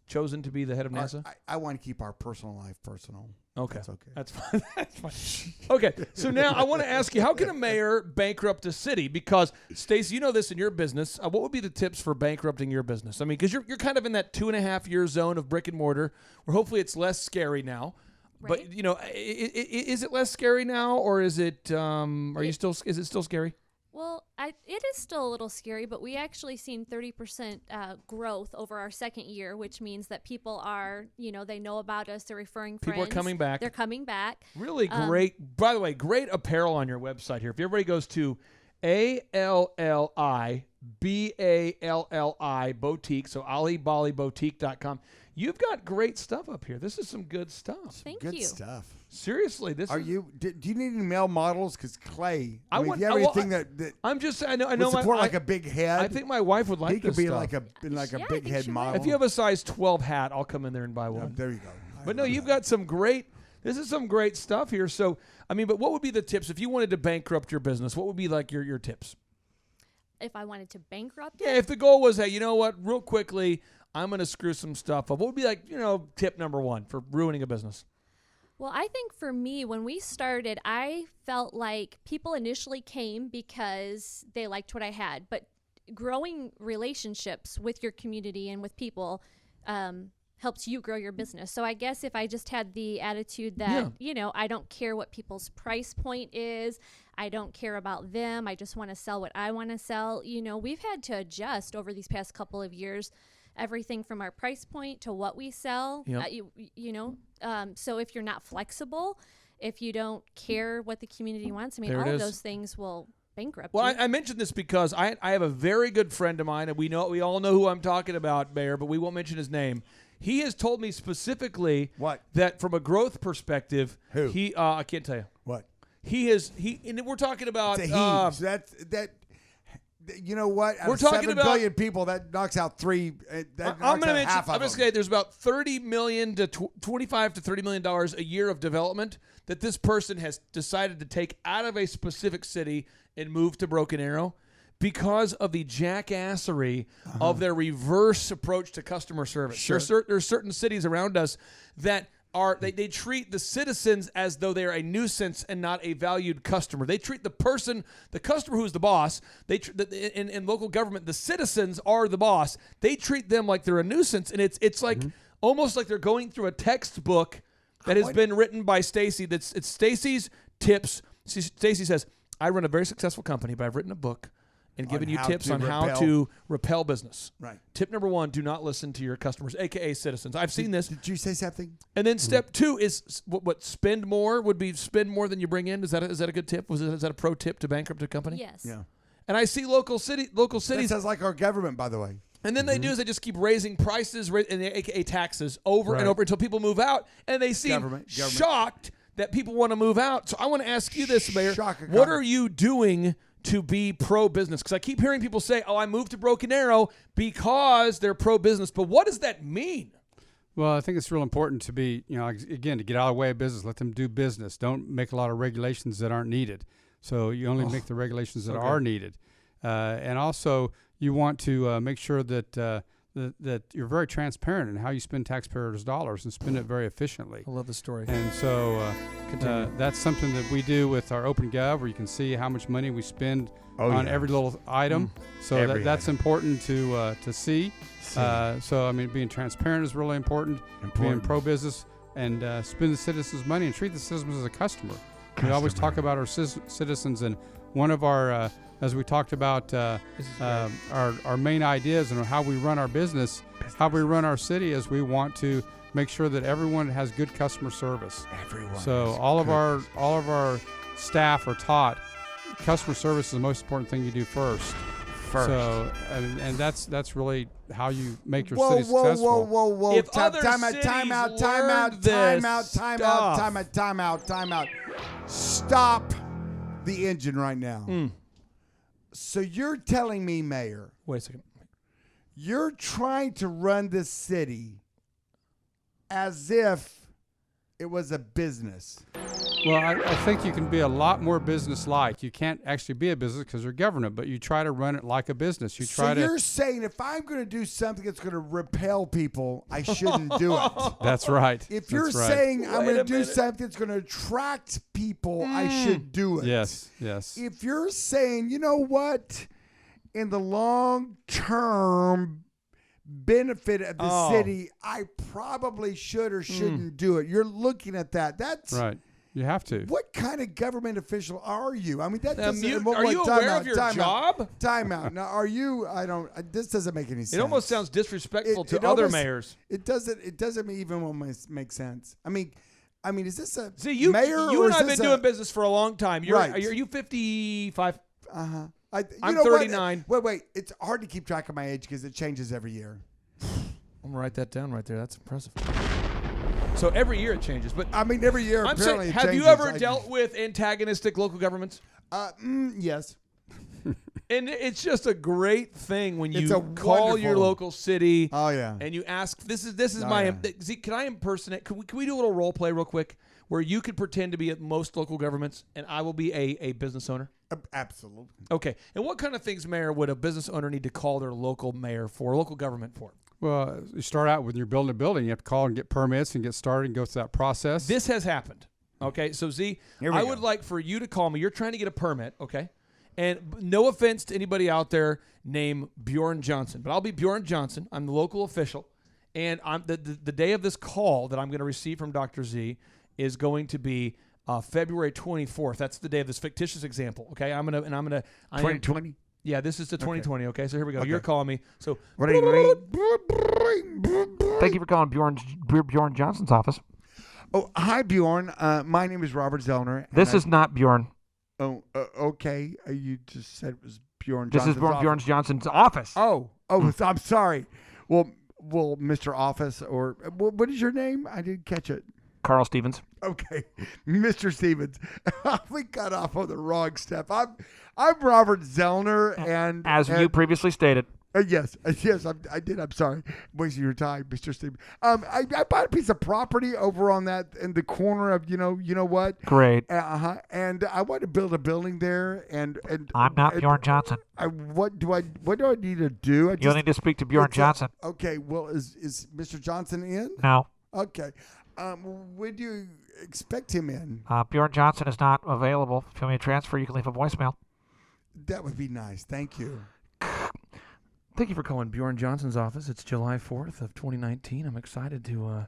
chosen to be the head of NASA? I want to keep our personal life personal. Okay. That's okay. That's fine. That's fine. Okay. So now I want to ask you, how can a mayor bankrupt a city? Because, Stacy, you know this in your business. What would be the tips for bankrupting your business? I mean, because you're kind of in that 2.5-year zone of brick and mortar where hopefully it's less scary now. Right. But, is it less scary now, or is it, is it still scary? Well, it is still a little scary, but we actually seen 30% growth over our second year, which means that people are, they know about us. They're referring friends. People are coming back. They're coming back. Really great. By the way, great apparel on your website here. If everybody goes to ALLI boutique, so AlliBalliBoutique.com, you've got great stuff up here. This is some good stuff. Thank Good you. stuff. Seriously, this Are is. you? Do you need any male models? Because Clay, I if want- you have I wa- anything that I'm just. I know. would my- support like a big head. I think my wife would like he could this be stuff. like a Yeah, I big think head she model. might. If you have a size 12 hat, I'll come in there and buy one. there you go. But no, you've got some great. This is some great stuff here. So, I mean, but what would be the tips if you wanted to bankrupt your business? What would be like your tips? If I wanted to bankrupt Yeah, it, if the goal was, hey, you know what, real quickly, I'm going to screw some stuff up. What would be like, tip number one for ruining a business? well, I think for me, when we started, I felt like people initially came because they liked what I had, but growing relationships with your community and with people helps you grow your business. So I guess if I just had the attitude that, I don't care what people's price point is, I don't care about them, I just want to sell what I want to sell, we've had to adjust over these past couple of years, everything from our price point to what we sell. Yep. So if you're not flexible, if you don't care what the community wants, I mean, There it all of is. those things will bankrupt Well, you. I mentioned this because I have a very good friend of mine, and we all know who I'm talking about, Mayor, but we won't mention his name. He has told me specifically What? that from a growth perspective, Who? I can't tell you. What? And we're talking about It's a he. So that. You know what? Out We're of talking 7 about- billion people, that knocks out three. That knocks I'm going to out mention. half of I'm just them. saying there's about $30 million to $25 to $30 million a year of development that this person has decided to take out of a specific city and move to Broken Arrow because of the jackassery of their reverse approach to customer service. Sure. There's certain cities around us that they treat the citizens as though they're a nuisance and not a valued customer. They treat the customer who's the boss. In local government, the citizens are the boss. They treat them like they're a nuisance, and it's like almost like they're going through a textbook that has been written by Stacy. It's Stacy's tips. Stacy says, "I run a very successful company, but I've written a book and given you how tips to on how repel. to repel business." Right. Tip number one: do not listen to your customers, aka citizens. I've seen this. Did you say something? And then step two is what spend more would be spend more than you bring in. Is that a good tip? Is that a pro tip to bankrupt a company? Yes. Yeah. And I see local That cities, sounds like our government, by the way. and then they do is they just keep raising prices, and aka taxes, over and Right. over until people move out, and they seem Government. shocked that people want to move out. So I want to ask you this, Mayor: Shocker, what Connor. are you doing to be pro-business? Because I keep hearing people say, "Oh, I moved to Broken Arrow because they're pro-business," but what does that mean? Well, I think it's real important to be, again, to get out of the way of business. Let them do business. Don't make a lot of regulations that aren't needed. So you only make the regulations that are needed. And also, you want to make sure that that you're very transparent in how you spend taxpayers' dollars and spend it very efficiently. I love the story. And so that's something that we do with our OpenGov, where you can see how much money we spend on every little item. So that's important to see. So, I mean, being transparent is really important. Being pro-business and spend the citizens' money and treat the citizens as a customer. We always talk about our citizens, and one of our, as we talked about, our main ideas and how we run our business, how we run our city, is we want to make sure that everyone has good customer service. Everyone. So all of our staff are taught customer service is the most important thing you do first. So, and that's really how you make your city successful. Whoa. If other Time out. Stop the engine right now. So you're telling me, Mayor, Wait a second. you're trying to run this city as if it was a business. Well, I think you can be a lot more business-like. You can't actually be a business because you're government, but you try to run it like a business. So you're saying if I'm going to do something that's going to repel people, I shouldn't do it. That's right. If you're That's right. saying I'm going to do something that's going to attract people, I should do it. Yes. If you're saying, you know what, in the long term benefit of the city, I probably should or shouldn't do it. You're looking at that. That's right. You have to. What kind of government official are you? I mean, that doesn't. Are you aware of your job? Time out. Now, are you? I don't. This doesn't make any sense. It almost sounds disrespectful to It other almost- mayors. It doesn't. It doesn't even make sense. I mean, is this a See, mayor? you or and is I've this been doing business for a long time. Right. Are you 55? I'm I'm 39. Wait. It's hard to keep track of my age because it changes every year. I'm gonna write that down right there. That's impressive. So every year it changes, but I mean, every year I'm apparently saying, it have you changes. ever dealt with antagonistic local governments? Yes. And it's just a great thing when It's you a call your wonderful- local city. Oh yeah. And you ask, this is Oh, my. yeah. See, can I impersonate? Can we do a little role play real quick, where you could pretend to be at most local governments, and I will be a business owner? Absolutely. Okay. And what kind of things, Mayor, would a business owner need to call their local mayor for, local government for? Well, you start out when you're building a building. You have to call and get permits and get started and go through that process. This has happened. Okay. So, Z, I would like for you to call me. You're trying to get a permit. Okay. And no offense to anybody out there named Bjorn Johnson, but I'll be Bjorn Johnson. I'm the local official. And I'm the day of this call that I'm going to receive from Dr. Z is going to be February 24th. That's the day of this fictitious example. Okay. I'm going to 2020. Yeah, this is the 2020. Okay, so here we go. Okay. You're calling me. So Thank you for calling Bjorn Johnson's office. Oh, hi, Bjorn. My name is Robert Zellner. This is not Bjorn. Oh, okay. You just said it was Bjorn This Johnson's is Bjorn office. Johnson's office. Oh, I'm sorry. Well, Mr. Office, or what is your name? I didn't catch it. Carl Stevens. Okay, Mr. Stevens. We got off on the wrong step. I'm Robert Zellner, and you previously stated. Yes, I did. I'm sorry, wasting your time, Mr. Stevens. I bought a piece of property over on that in the corner of you know what. Great. And I want to build a building there, and I'm not Bjorn Johnson. What do I need to do? You'll need to speak to Bjorn Johnson. Okay. Well, is Mr. Johnson in? No. Okay. When do you expect him in? Bjorn Johnson is not available. If you want me to transfer, you can leave a voicemail. That would be nice. Thank you. Thank you for calling Bjorn Johnson's office. It's July 4th of 2019. I'm excited to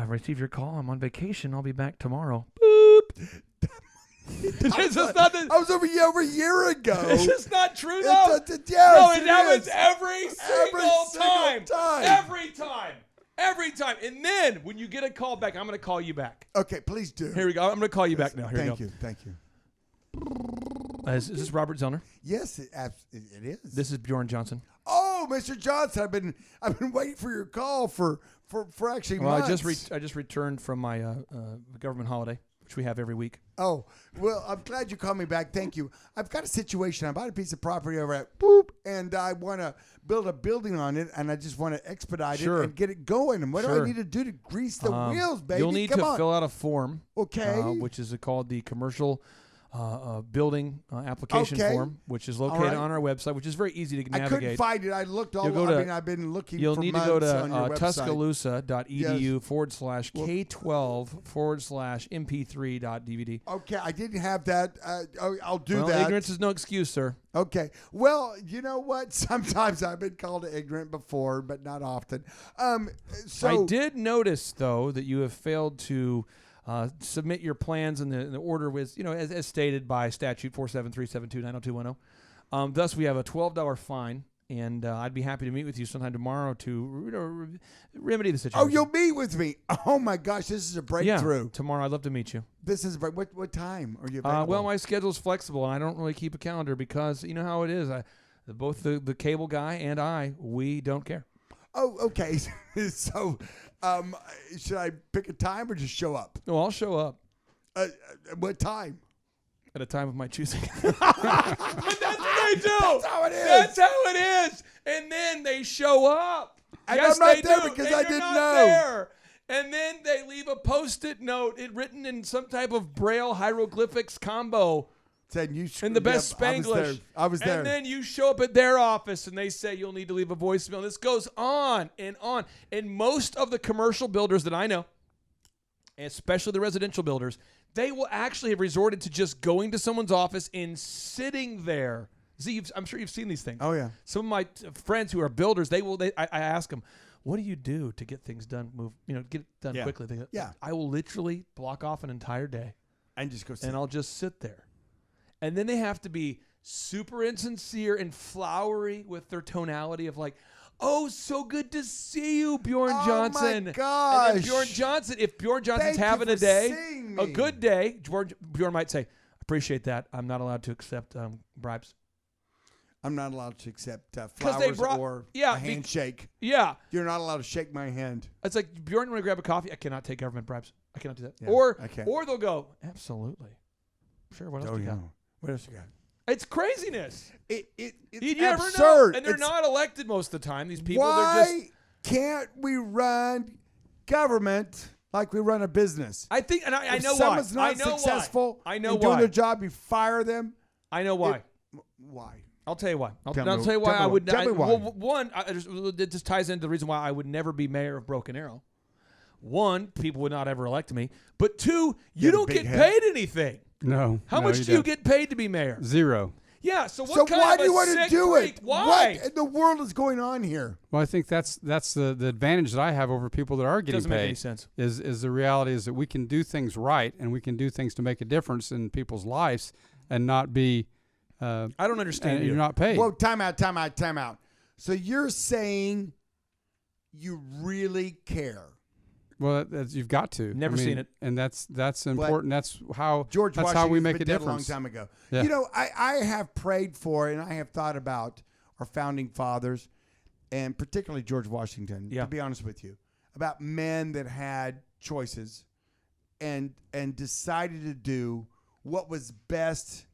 receive your call. I'm on vacation. I'll be back tomorrow. Boop. I was over a year ago. This is not true, though. No, it happens every single time. Every time. And then when you get a call back, I'm going to call you back. Okay, please do. Here we go. I'm going to call you back now. Here Thank we you. Thank you. go. Is this Robert Zellner? Yes, it is. This is Bjorn Johnson. Oh, Mr. Johnson, I've been waiting for your call for actually Well, months. I just returned from my government holiday. which we have every week. Oh, well, I'm glad you called me back. Thank you. I've got a situation. I bought a piece of property over at Boop, and I want to build a building on it, and I just want to expedite Sure. it and get it going. And what do Sure. I need to do to grease the wheels, baby? You'll need Come to on. fill out a form, Okay. which is called the commercial building application Okay. form, which is located right. on our website, which is very easy to I navigate. couldn't find it. I looked all You'll go over. to- I mean, I've been looking You'll for need to months go to on your website. tuscaloosa.edu /K12/MP3.dvd. Okay, I didn't have that. I'll do Well, that. ignorance is no excuse, sir. Okay. Well, you know what? Sometimes I've been called ignorant before, but not often. So I did notice, though, that you have failed to submit your plans in the order with, as stated by statute 47372-90210. Thus, we have a $12 fine, and I'd be happy to meet with you sometime tomorrow to remedy the situation. Oh, you'll meet with me. Oh my gosh, this is a breakthrough. Yeah, tomorrow I'd love to meet you. This is a break. What time are you available? Well, my schedule's flexible, and I don't really keep a calendar because you know how it is. Both the cable guy and we don't care. Oh, okay. So, should I pick a time or just show up? No, I'll show up What time? at a time of my choosing. But that's what they do. That's how it is. That's how it is. And then they show up. And Yes, I'm not they there do. because And I you're didn't not know. there. And then they leave a Post-it note written in some type of Braille hieroglyphics combo Said you in the best Spanglish. I was there. And then you show up at their office and they say you'll need to leave a voicemail. And this goes on and on. And most of the commercial builders that I know, especially the residential builders, they will actually have resorted to just going to someone's office and sitting there. See, I'm sure you've seen these things. Oh, yeah. Some of my friends who are builders, I ask them, what do you do to get things done? Get it done Yeah. quickly. They go, Yeah. I will literally block off an entire day And just go sit. and I'll just sit there. And then they have to be super insincere and flowery with their tonality of like, oh, so good to see you, Bjorn Oh, Johnson. my gosh. And then if Bjorn Johnson's Thank you having for a day, seeing a me. good day, Bjorn might say, appreciate that. I'm not allowed to accept bribes. I'm not allowed to accept they flowers brought- or yeah, a handshake. Yeah. You're not allowed to shake my hand. It's like, Bjorn, you want to grab a coffee? I cannot take government bribes. I cannot do that. Yeah, or I can't. or they'll go, absolutely. Sure, what else do you got? What else you got? It's craziness. It's You never absurd. know. And they're It's- not elected most of the time. These people, Why they're just... can't we run government like we run a business? I think, and I If know why. someone's not I know successful why. I know in doing why. their job, you fire them. I know why. Why? I'll tell you why. I'll Tell tell me- you why tell me I would why. Tell me why. Well, one, it just ties into the reason why I would never be mayor of Broken Arrow. One, people would not ever elect me. But two, you have a don't big get head. paid anything. No. How no, much do you don't. get paid to be mayor? 0. Yeah, so what So kind why of do you a want to sick do freak? it? Why? What in the world is going on here? Well, I think that's the advantage that I have over people that are getting Doesn't paid. make any sense. Is the reality is that we can do things right and we can do things to make a difference in people's lives and not be. I don't understand and you. you're not paid. Whoa, time out. So you're saying you really care? Well, you've got to. Never seen it. and that's important. That's how George that's Washington's how we make been a dead difference. a long time ago. Yeah. You know, I have prayed for and I have thought about our founding fathers, and particularly George Washington. Yeah. To be honest with you, about men that had choices, and decided to do what was best.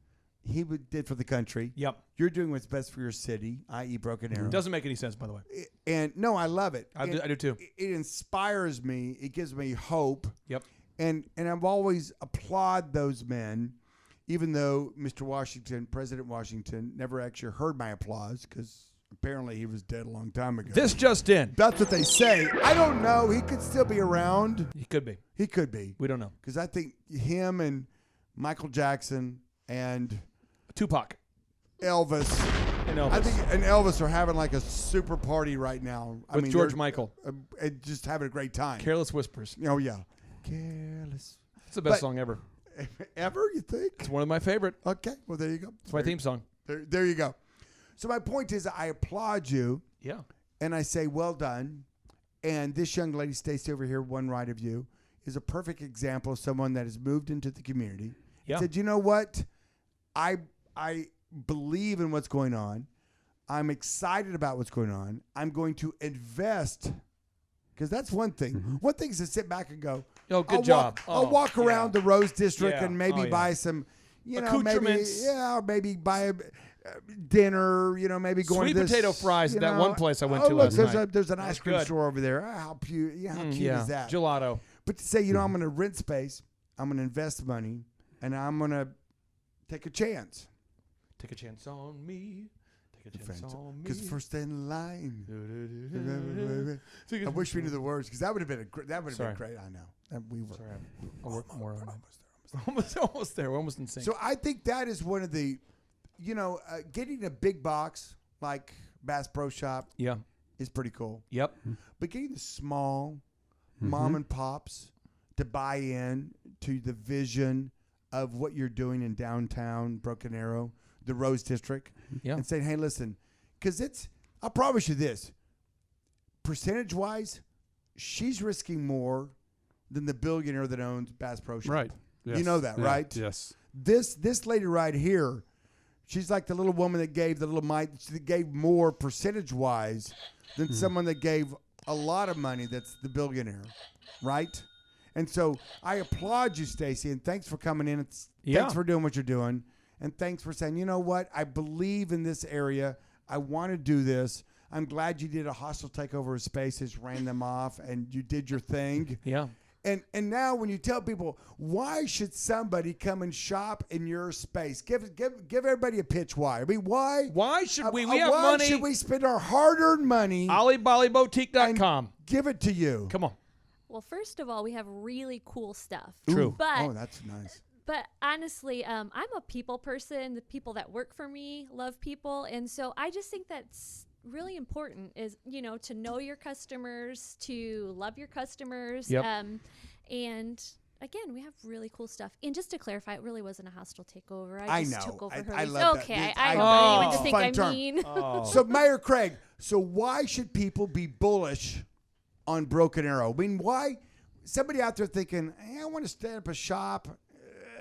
Did for the country. Yep. You're doing what's best for your city, i.e., Broken Arrow. Doesn't make any sense, by the way. And no, I love it. I do too. It inspires me. It gives me hope. Yep. And I've always applaud those men, even though President Washington, never actually heard my applause because apparently he was dead a long time ago. This just in. That's what they say. I don't know. He could still be around. He could be. He could be. We don't know. Because I think him and Michael Jackson and Tupac. Elvis. And Elvis. I think and Elvis are having like a super party right now. With George they're, Michael. and just having a great time. Careless Whispers. Oh yeah, careless. It's the best But- song ever. Ever you think? It's one of my favorite. Okay, well there you go. It's my theme song. There you go. So my point is, I applaud you, Yeah. and I say well done. And this young lady, Stacy, over here, one right of you, is a perfect example of someone that has moved into the community. Yeah. Said, you know what? I believe in what's going on. I'm excited about what's going on. I'm going to invest, because that's one thing. Mm-hmm. One thing is to sit back and go, Oh, good job. I'll walk around the Rose District and maybe yeah. buy some, maybe Accoutrements. or maybe buy a dinner. Maybe going Sweet to this, potato fries at that one place I went to look, last night. there's an ice cream good. store over there. How cute is that? Gelato. But to say, I'm going to rent space, I'm going to invest money, and I'm going to take a chance. Take a chance on me. Take a chance on me. Because first in line. I wish we knew the words, because that would have been great. I know. And we were. Sorry, I'll work more on that. Almost there. We're almost in sync. So I think that is one of the, getting a big box like Bass Pro Shop Yeah. is pretty cool. Yep. But getting the small mom and pops to buy in to the vision of what you're doing in downtown Broken Arrow, the Rose District, Yeah. and saying, hey, listen, because I'll promise you this, percentage-wise, she's risking more than the billionaire that owns Bass Pro Shop. Right. Yes. You know that, Yeah. right? Yes. This lady right here, she's like the little woman that gave the little mite, that gave more percentage-wise than someone that gave a lot of money that's the billionaire, right? And so I applaud you, Stacy, and thanks for coming in. Thanks for doing what you're doing. And thanks for saying, you know what? I believe in this area. I want to do this. I'm glad you did a hostile takeover of spaces, ran them off, and you did your thing. Yeah. And now when you tell people, why should somebody come and shop in your space? Give everybody a pitch why. I mean, why? Why should we? We have why money. should we spend our hard-earned money? AlliBalliBoutique.com. Give it to you. Come on. Well, first of all, we have really cool stuff. True. But Oh, that's nice. But honestly, I'm a people person. The people that work for me love people. And so I just think that's really important is, to know your customers, to love your customers. Yep. And again, we have really cool stuff. And just to clarify, it really wasn't a hostile takeover. I I just know. took over I her. love that. Okay, It's- I I don't know. want anyone to think Fun I'm term. mean. Oh. So, Mayor Craig, why should people be bullish on Broken Arrow? I mean, why? Somebody out there thinking, hey, I want to stand up a shop.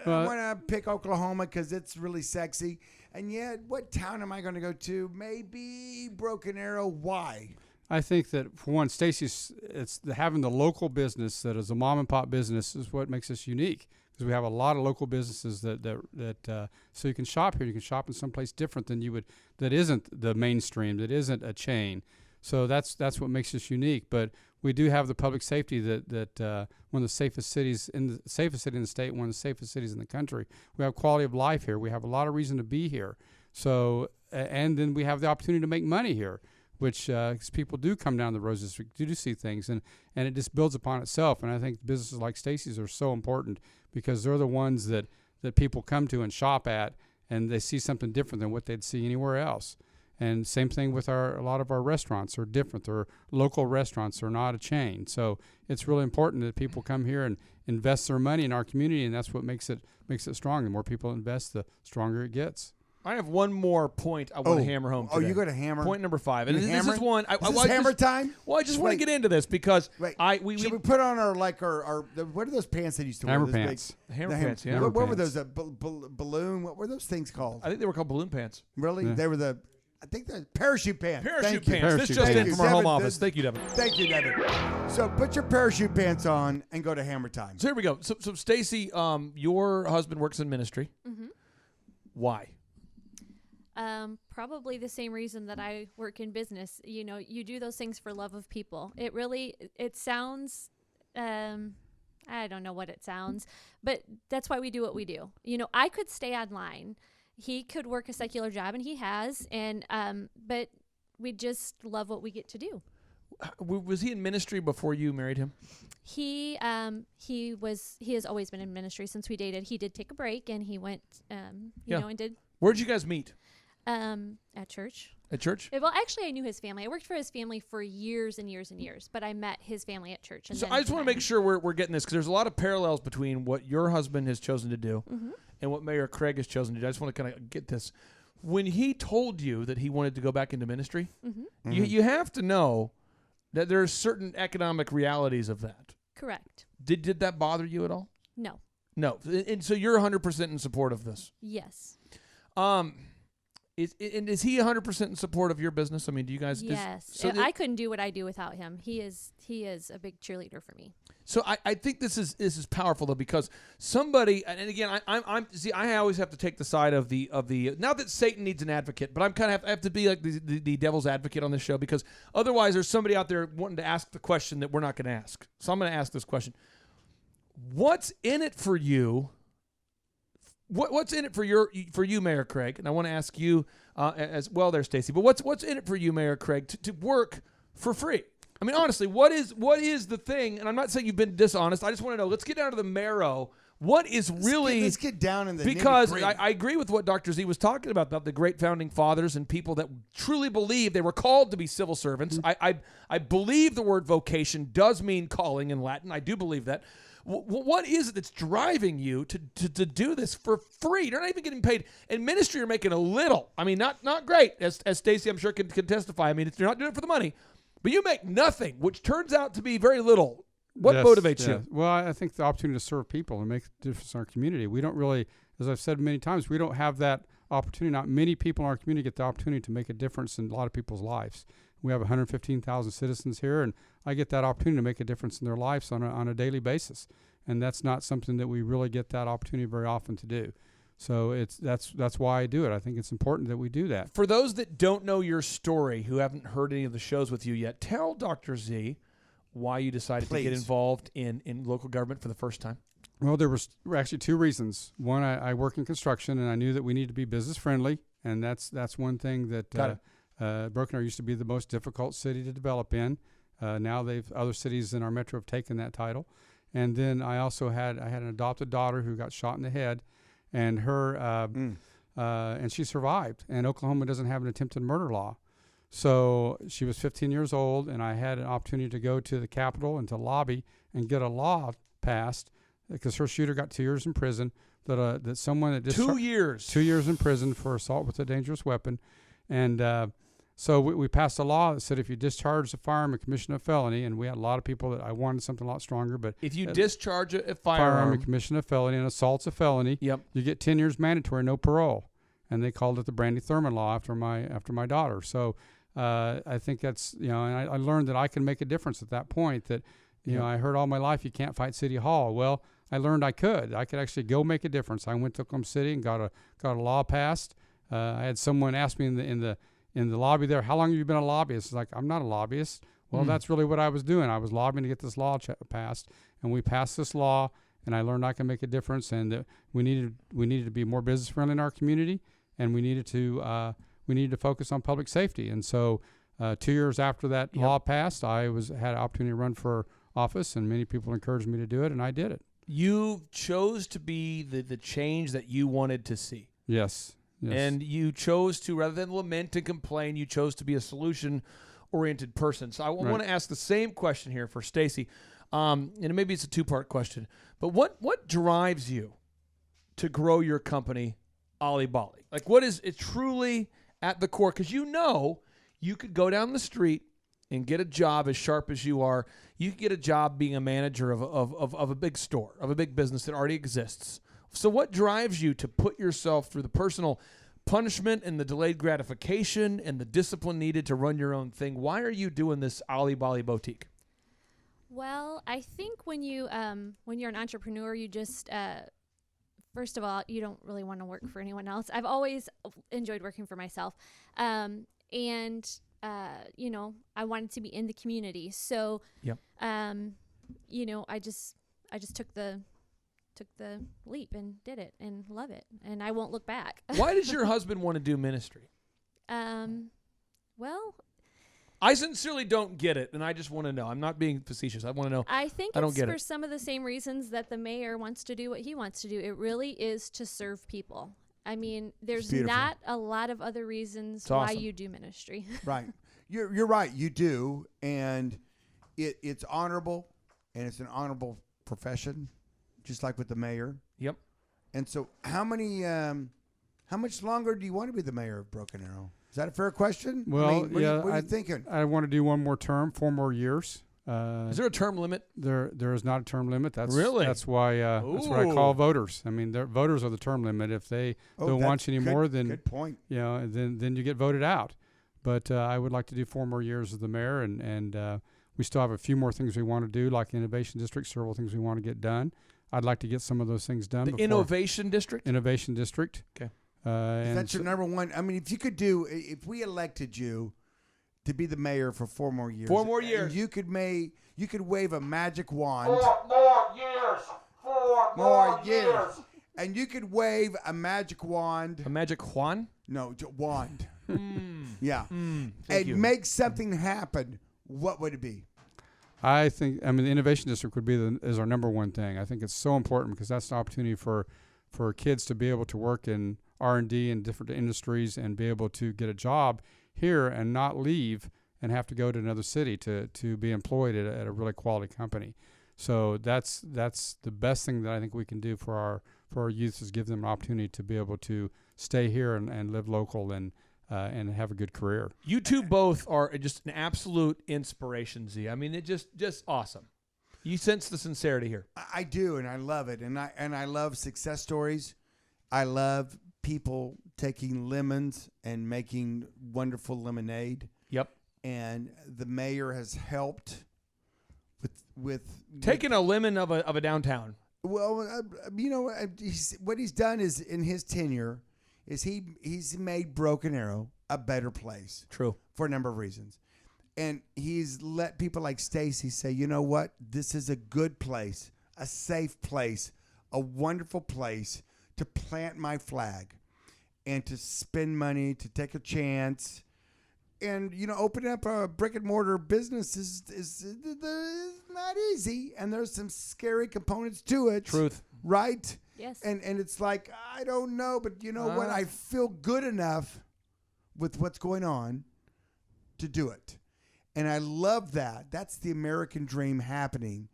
I want to pick Oklahoma because it's really sexy. And yet, what town am I going to go to? Maybe Broken Arrow. Why? I think that for one, having the local business that is a mom and pop business is what makes us unique, because we have a lot of local businesses that so you can shop here. You can shop in someplace different than you would, that isn't the mainstream, that isn't a chain. So that's what makes us unique. But we do have the public safety that one of the safest cities in the safest city in the state, one of the safest cities in the country. We have quality of life here. We have a lot of reason to be here. So and then we have the opportunity to make money here, which 'cause people do come down the Rose District, do see things, and it just builds upon itself. And I think businesses like Stacy's are so important because they're the ones that people come to and shop at, and they see something different than what they'd see anywhere else. And same thing with a lot of our restaurants are different. They're local restaurants. They're not a chain. So it's really important that people come here and invest their money in our community, and that's what makes it strong. The more people invest, the stronger it gets. I have one more point I want to hammer home today. Oh, you got to hammer? Point number 5. And You this hammer? is one. Is this hammer time? Well, I just want to get into this because Wait, we should we put on our what are those pants that used to Hammer wear? Those pants. big- Hammer the pants, yeah. What were Hammer those? Balloon? What were those things called? I think they were called balloon pants. Really? Yeah. They were I think the parachute pants. Parachute Thank you. pants. Parachute This just in pants. from our home Devin, office. Thank you, Devin. Thank you, Devin. So put your parachute pants on and go to hammer time. So here we go. So Stacy, your husband works in ministry. Mm-hmm. Why? Probably the same reason that I work in business. You do those things for love of people. It sounds, I don't know what it sounds, but that's why we do what we do. I could stay online. He could work a secular job, and he has, but we just love what we get to do. Was he in ministry before you married him? He has always been in ministry since we dated. He did take a break, and he went, and did Where'd you guys meet? at church. At church? Well, actually, I knew his family. I worked for his family for years and years and years, but I met his family at church. And So then I just want to make sure we're getting this, because there's a lot of parallels between what your husband has chosen to do and what Mayor Craig has chosen to do. I just want to kind of get this. When he told you that he wanted to go back into ministry, you have to know that there are certain economic realities of that. Correct. Did that bother you at all? No. No. And so you're 100% in support of this. Yes. Is he 100% in support of your business? I mean, do you guys? Yes. I couldn't do what I do without him. He is a big cheerleader for me. So I think this is powerful though, because somebody, and again, I always have to take the side of the not that Satan needs an advocate, but I have to be like the devil's advocate on this show, because otherwise there's somebody out there wanting to ask the question that we're not going to ask. So I'm going to ask this question: what's in it for you? What's in it for you, Mayor Craig? And I want to ask you as well, there, Stacy. But what's in it for you, Mayor Craig, to work for free? I mean, honestly, what is the thing? And I'm not saying you've been dishonest. I just want to know. Let's get down to the marrow. What is really? Let's get down in the because nitty-gritty. I agree with what Dr. Z was talking about the great founding fathers and people that truly believe they were called to be civil servants. Mm-hmm. I believe the word vocation does mean calling in Latin. I do believe that. What is it that's driving you to do this for free? You're not even getting paid. In ministry, you're making a little. I mean, not great, as Stacy, I'm sure, can testify. I mean, you're not doing it for the money, but you make nothing, which turns out to be very little. What motivates you? Well, I think the opportunity to serve people and make a difference in our community. We don't really, as I've said many times, we don't have that opportunity. Not many people in our community get the opportunity to make a difference in a lot of people's lives. We have 115,000 citizens here, and I get that opportunity to make a difference in their lives on a daily basis. And that's not something that we really get that opportunity very often to do. So that's why I do it. I think it's important that we do that. For those that don't know your story, who haven't heard any of the shows with you yet, tell Dr. Z why you decided to get involved in local government for the first time. Well, there were actually two reasons. One, I work in construction, and I knew that we need to be business friendly, and that's one thing that Broken Arrow used to be the most difficult city to develop in. Now other cities in our metro have taken that title. And then I also had an adopted daughter who got shot in the head, and and she survived. And Oklahoma doesn't have an attempted murder law. So she was 15 years old, and I had an opportunity to go to the Capitol and to lobby and get a law passed, because her shooter got 2 years in prison. That someone that 2 years. 2 years in prison for assault with a dangerous weapon. And so we passed a law that said if you discharge a firearm and commission a felony, and we had a lot of people that I wanted something a lot stronger, but if you discharge a firearm and commission a felony, and assault's a felony, you get 10 years mandatory, no parole. And they called it the Thurmond law after my daughter. So I think that's, and I learned that I can make a difference at that point. That I heard all my life you can't fight City Hall. Well, I learned I could actually go make a difference. I went to Oklahoma City and got a law passed. I had someone ask me in the lobby there, how long have you been a lobbyist? It's like, I'm not a lobbyist. Well, that's really what I was doing. I was lobbying to get this law passed, and we passed this law, and I learned I can make a difference, and that we needed to be more business friendly in our community, and we needed to focus on public safety. And so 2 years after that law passed, I had an opportunity to run for office, and many people encouraged me to do it, and I did it. You chose to be the change that you wanted to see. Yes. And you chose to, rather than lament and complain, you chose to be a solution-oriented person. So I want to ask the same question here for Stacy, and maybe it's a two-part question. But what drives you to grow your company, Alli Balli? Like, what is it truly at the core? Because you could go down the street and get a job as sharp as you are. You could get a job being a manager of a big store, of a big business that already exists. So what drives you to put yourself through the personal punishment and the delayed gratification and the discipline needed to run your own thing? Why are you doing this Alli Balli boutique? Well, I think when you're an entrepreneur, you just first of all, you don't really want to work for anyone else. I've always enjoyed working for myself, and I wanted to be in the community. So, I just took the leap and did it and love it, and I won't look back. Why does your husband want to do ministry? Well, I sincerely don't get it, and I just want to know. I'm not being facetious. I want to know. I think it's for some of the same reasons that the mayor wants to do what he wants to do. It really is to serve people. I mean, there's not a lot of other reasons why you do ministry. Right. You're right. You do, and it's honorable, and it's an honorable profession, just like with the mayor. Yep. And so, how much longer do you want to be the mayor of Broken Arrow? Is that a fair question? Well, what are you thinking? I want to do one more term, 4 more years. Is there a term limit? There is not a term limit. That's Really? That's why that's what I call voters. I mean, voters are the term limit. If they don't want you anymore, then good point. You know, then you get voted out. But I would like to do 4 more years as the mayor, and we still have a few more things we want to do, like the Innovation District, several things we want to get done. I'd like to get some of those things done. The Innovation District? Innovation District. Okay. And That's your number one. I mean, if we elected you to be the mayor for 4 more years. 4 more years. And you could wave a magic wand. 4 more years. 4 More years. And you could wave a magic wand. A magic Juan? No, wand. Yeah. Thank And you. make something happen. What would it be? I think, the Innovation District would be is our number one thing. I think it's so important because that's an opportunity for kids to be able to work in R&D in different industries and be able to get a job here and not leave and have to go to another city to be employed at a really quality company. So that's the best thing that I think we can do for our youth is give them an opportunity to be able to stay here and live local and have a good career. You two both are just an absolute inspiration, Z. I mean, it just awesome. You sense the sincerity here. I do, and I love it. And I love success stories. I love people taking lemons and making wonderful lemonade. Yep. And the mayor has helped with Taking a lemon of a downtown. Well, what he's done is in his tenure is he's made Broken Arrow a better place. True. For a number of reasons. And he's let people like Stacy say, you know what? This is a good place, a safe place, a wonderful place to plant my flag and to spend money, to take a chance. And, opening up a brick and mortar business is not easy. And there's some scary components to it. Truth. Right? Yes. And it's like, I don't know, but you know what? I feel good enough with what's going on to do it. And I love that. That's the American dream happening.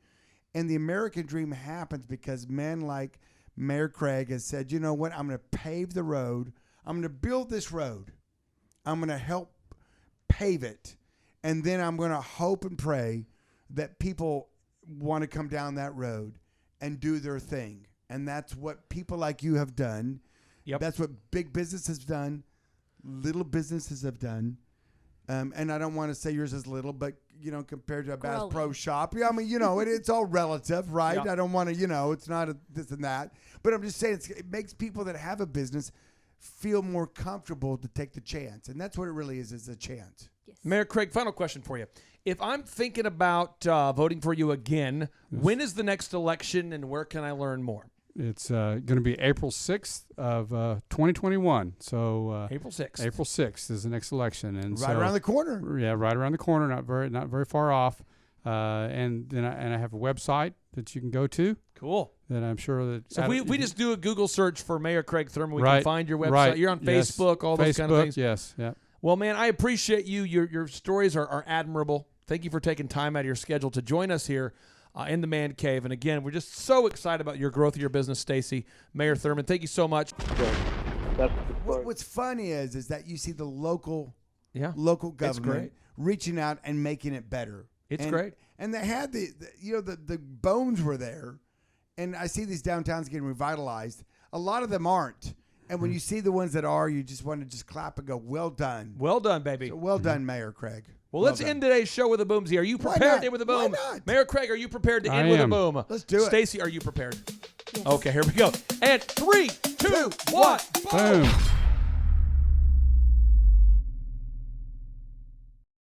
And the American dream happens because men like Mayor Craig has said, you know what? I'm going to pave the road. I'm going to build this road. I'm going to help pave it. And then I'm going to hope and pray that people want to come down that road and do their thing. And that's what people like you have done. Yep. That's what big business has done. Little businesses have done. And I don't want to say yours is little, but, compared to a Bass Pro Shop. Yeah, I mean, it's all relative, right? Yeah. I don't want to, it's not this and that. But I'm just saying it makes people that have a business feel more comfortable to take the chance. And that's what it really is a chance. Yes. Mayor Craig, final question for you. If I'm thinking about voting for you again, when is the next election and where can I learn more? It's going to be April 6th of 2021. So April 6th. April 6th is the next election, and Right around the corner. Yeah, right around the corner. Not very far off. And then I have a website that you can go to. Cool. That I'm sure that. So if we just do a Google search for Mayor Craig Thurmond, we Right, can find your website. right, You're on yes. Facebook, all those kind of things. Yes, yeah. Well, man, I appreciate you. Your stories are admirable. Thank you for taking time out of your schedule to join us here in the Man Cave. And again, we're just so excited about your growth of your business, Stacy. Mayor Thurmond, thank you so much. What's fun is that you see the local Yeah, local It's great. government reaching out and making it better. It's And- great. And they had the bones were there. And I see these downtowns getting revitalized. A lot of them aren't. And when you see the ones that are, you just want to just clap and go, well done. Well done, baby. So well done, Mayor Craig. Well, let's end today's show with a boomsy. Are you Why prepared not? to end with a Why boom? not? Mayor Craig, are you prepared to I end with a am. boom? Let's do it. Stacy, are you prepared? Yes. Okay, here we go. And 3, 2, 1. Boom.